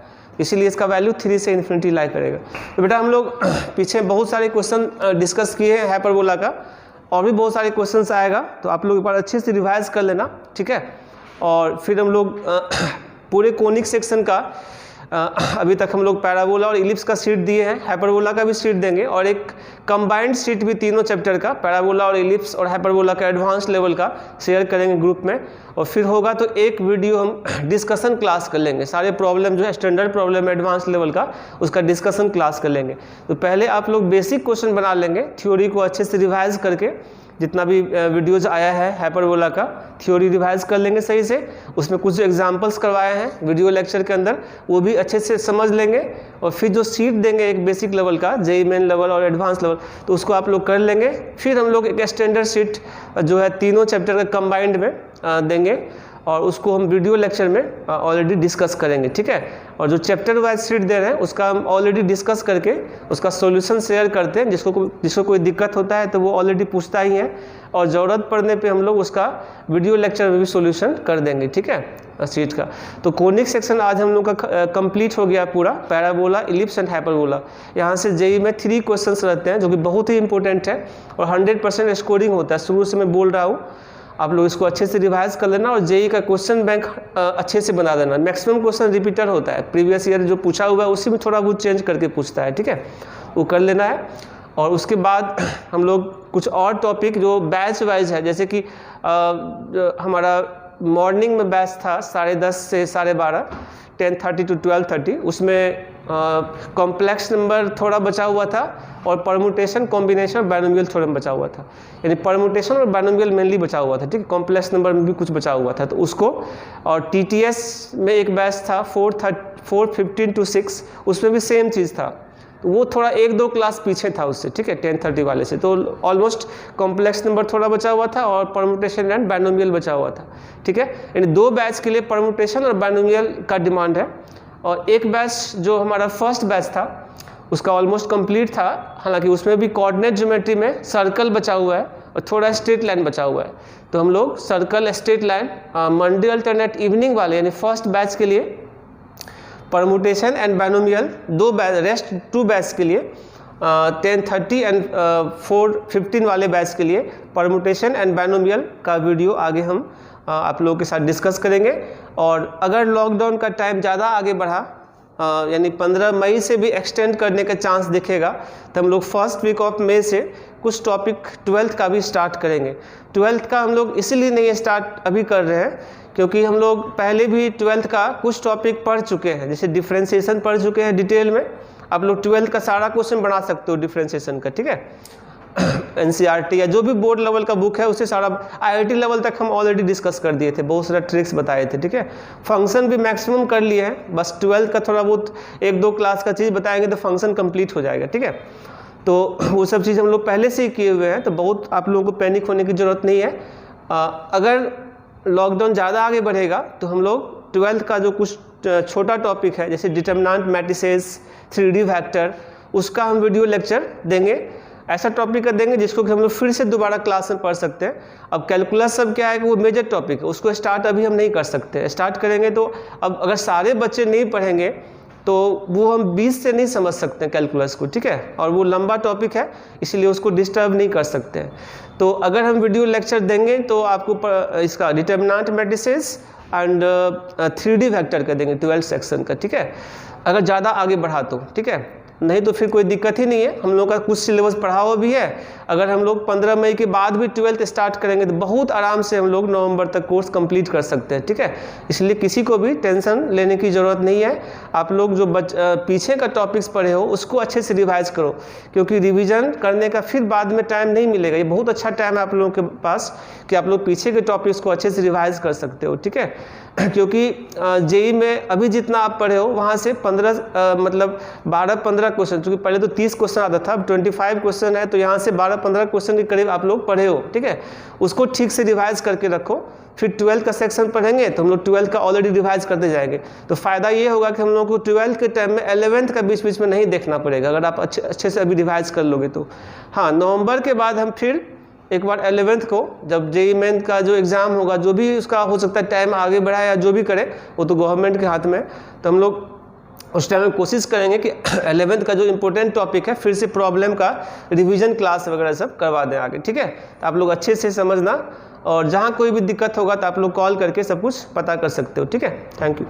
इसीलिए इसका वैल्यू 3 से इन्फिनिटी लाई करेगा। तो बेटा हम लोग पीछे बहुत सारे क्वेश्चन डिस्कस किए हैं हाइपरबोला का, और भी बहुत सारे क्वेश्चन आएगा, तो आप लोग एक बार अच्छे से रिवाइज कर लेना, ठीक है। और फिर हम लोग पूरे कोनिक सेक्शन का अभी तक हम लोग पैराबोला और इलिप्स का सीट दिए हैं, हाइपरबोला का भी सीट देंगे, और एक कंबाइंड सीट भी तीनों चैप्टर का, पैराबोला और इलिप्स और हाइपरबोला का एडवांस लेवल का शेयर करेंगे ग्रुप में। और फिर होगा तो एक वीडियो हम डिस्कशन क्लास कर लेंगे, सारे प्रॉब्लम जो है स्टैंडर्ड प्रॉब्लम एडवांस लेवल का उसका डिस्कशन क्लास कर लेंगे। तो पहले आप लोग बेसिक क्वेश्चन बना लेंगे, थ्योरी को अच्छे से रिवाइज करके, जितना भी वीडियोज आया है हाइपरबोला का थ्योरी रिवाइज कर लेंगे सही से, उसमें कुछ एग्जांपल्स करवाए हैं वीडियो लेक्चर के अंदर वो भी अच्छे से समझ लेंगे, और फिर जो सीट देंगे एक बेसिक लेवल का जेईई मेन लेवल और एडवांस लेवल, तो उसको आप लोग कर लेंगे। फिर हम लोग एक स्टैंडर्ड सीट जो है तीनों चैप्टर का कंबाइंड में देंगे, और उसको हम वीडियो लेक्चर में ऑलरेडी डिस्कस करेंगे, ठीक है। और जो चैप्टर वाइज सीट दे रहे हैं उसका हम ऑलरेडी डिस्कस करके उसका सॉल्यूशन शेयर करते हैं, जिसको कोई दिक्कत होता है तो वो ऑलरेडी पूछता ही है, और ज़रूरत पड़ने पे हम लोग उसका वीडियो लेक्चर में भी सॉल्यूशन कर देंगे, ठीक है सीट का। तो कोनिक सेक्शन आज हम लोग का कंप्लीट हो गया पूरा, पैराबोला, इलिप्स एंड हाइपरबोला। यहाँ से जेईई में 3 क्वेश्चंस रहते हैं जो कि बहुत ही इंपॉर्टेंट है, और 100% स्कोरिंग होता है, शुरू से मैं बोल रहा हूँ, आप लोग इसको अच्छे से रिवाइज कर लेना, और जेईई का क्वेश्चन बैंक अच्छे से बना देना। मैक्सिमम क्वेश्चन रिपीटर होता है, प्रीवियस ईयर जो पूछा हुआ है उसी में थोड़ा बहुत चेंज करके पूछता है, ठीक है, वो कर लेना है। और उसके बाद हम लोग कुछ और टॉपिक जो बैच वाइज है, जैसे कि हमारा मॉर्निंग में बैच था 10:30 से 12:30, 10:30 to 12:30, उसमें कॉम्प्लेक्स नंबर थोड़ा बचा हुआ था, और परमुटेशन, कॉम्बिनेशन, बाइनोमियल थ्योरम बचा हुआ था, यानी परमुटेशन और बाइनोमियल मेनली बचा हुआ था, ठीक है। कॉम्प्लेक्स नंबर में भी कुछ बचा हुआ था तो उसको, और टीटीएस में एक बैच था 4:15 to 6, उसमें भी सेम चीज़ था, तो वो थोड़ा 1-2 क्लास पीछे था उससे, ठीक है, 1030 वाले से। तो ऑलमोस्ट कॉम्प्लेक्स नंबर थोड़ा बचा हुआ था और परमुटेशन एंड बाइनोमियल बचा हुआ था, ठीक है। यानी 2 बैच के लिए परमुटेशन और बाइनोमियल का डिमांड है, और एक बैच जो हमारा फर्स्ट बैच था उसका ऑलमोस्ट कंप्लीट था, हालांकि उसमें भी कोऑर्डिनेट ज्योमेट्री में सर्कल बचा हुआ है और थोड़ा स्ट्रेट लाइन बचा हुआ है। तो हम लोग circle, straight line, Monday alternate evening वाले यानी फर्स्ट बैच के लिए permutation and binomial 2 batch, rest 2 batch के लिए 1030 एंड 415 वाले बैच के लिए परमुटेशन एंड बाइनोमियल का वीडियो आगे हम आप लोगों के साथ डिस्कस करेंगे। और अगर लॉकडाउन का टाइम ज़्यादा आगे बढ़ा, यानी 15 मई से भी एक्सटेंड करने का चांस दिखेगा, तो हम लोग फर्स्ट वीक ऑफ मई से कुछ टॉपिक 12th का भी स्टार्ट करेंगे। 12th का हम लोग इसीलिए नहीं स्टार्ट अभी कर रहे हैं क्योंकि हम लोग पहले भी 12th का कुछ टॉपिक पढ़ चुके हैं, जैसे डिफरेंशिएशन पढ़ चुके हैं डिटेल में। आप लोग 12th का सारा क्वेश्चन बना सकते हो डिफरेंशिएशन का, ठीक है। NCERT या जो भी बोर्ड लेवल का बुक है उससे सारा, IIT लेवल तक हम ऑलरेडी डिस्कस कर दिए थे, बहुत सारा ट्रिक्स बताए थे, ठीक है। फंक्शन भी मैक्सिमम कर लिए हैं, बस 12th का थोड़ा बहुत 1-2 क्लास का चीज़ बताएंगे तो फंक्शन कंप्लीट हो जाएगा, ठीक है। तो वो सब चीज़ हम लोग पहले से ही किए हुए हैं, तो बहुत आप लोगों को पैनिक होने की ज़रूरत नहीं है। अगर लॉकडाउन ज़्यादा आगे बढ़ेगा तो हम लोग 12th का जो कुछ छोटा टॉपिक है, जैसे डिटर्मिनेंट मैट्रिसेस, 3D वेक्टर, उसका हम वीडियो लेक्चर देंगे। ऐसा टॉपिक का देंगे जिसको कि हम लोग फिर से दोबारा क्लास में पढ़ सकते हैं। अब कैलकुलस सब क्या है कि वो मेजर टॉपिक है, उसको स्टार्ट अभी हम नहीं कर सकते। स्टार्ट करेंगे तो अब अगर सारे बच्चे नहीं पढ़ेंगे तो वो हम 20 से नहीं समझ सकते हैं कैलकुलस को, ठीक है। और वो लंबा टॉपिक है, इसलिए उसको डिस्टर्ब नहीं कर सकते हैं। तो अगर हम वीडियो लेक्चर देंगे तो आपको इसका determinant matrices and 3D vector का देंगे 12th सेक्शन का, ठीक है, अगर ज़्यादा आगे बढ़ा तो, ठीक है। नहीं तो फिर कोई दिक्कत ही नहीं है, हम लोग का कुछ सिलेबस पढ़ा हुआ भी है। अगर हम लोग 15 मई के बाद भी 12th स्टार्ट करेंगे तो बहुत आराम से हम लोग नवंबर तक कोर्स कंप्लीट कर सकते हैं, ठीक है। इसलिए किसी को भी टेंशन लेने की ज़रूरत नहीं है। आप लोग जो पीछे का टॉपिक्स पढ़े हो उसको अच्छे से रिवाइज करो, क्योंकि रिवीजन करने का फिर बाद में टाइम नहीं मिलेगा। ये बहुत अच्छा टाइम है आप लोगों के पास कि आप लोग पीछे के टॉपिक्स को अच्छे से रिवाइज कर सकते हो, ठीक है। क्योंकि जेई में अभी जितना आप पढ़े हो वहाँ से 12-15 क्वेश्चन, क्योंकि पहले तो 30 क्वेश्चन आता था, अब 25 क्वेश्चन है, तो यहाँ से 12-15 क्वेश्चन के करीब आप लोग पढ़े हो, ठीक है। उसको ठीक से रिवाइज करके रखो, फिर 12th का सेक्शन पढ़ेंगे तो हम लोग 12th का ऑलरेडी रिवाइज करते जाएंगे। तो फ़ायदा ये होगा कि हम लोग को 12th के टाइम में 11th का बीच बीच में नहीं देखना पड़ेगा, अगर आप अच्छे से अभी रिवाइज कर लोगे तो। हाँ, नवंबर के बाद हम फिर एक बार 11th को, जब जेई मेन का जो एग्ज़ाम होगा, जो भी उसका हो सकता है टाइम आगे बढ़ाए या जो भी करे, वो तो गवर्नमेंट के हाथ में, तो हम लोग उस टाइम में कोशिश करेंगे कि 11th का जो इम्पोर्टेंट टॉपिक है फिर से प्रॉब्लम का रिवीजन क्लास वगैरह सब करवा दें आगे, ठीक है। तो आप लोग अच्छे से समझना, और जहाँ कोई भी दिक्कत होगा तो आप लोग कॉल करके सब कुछ पता कर सकते हो, ठीक है। Thank you.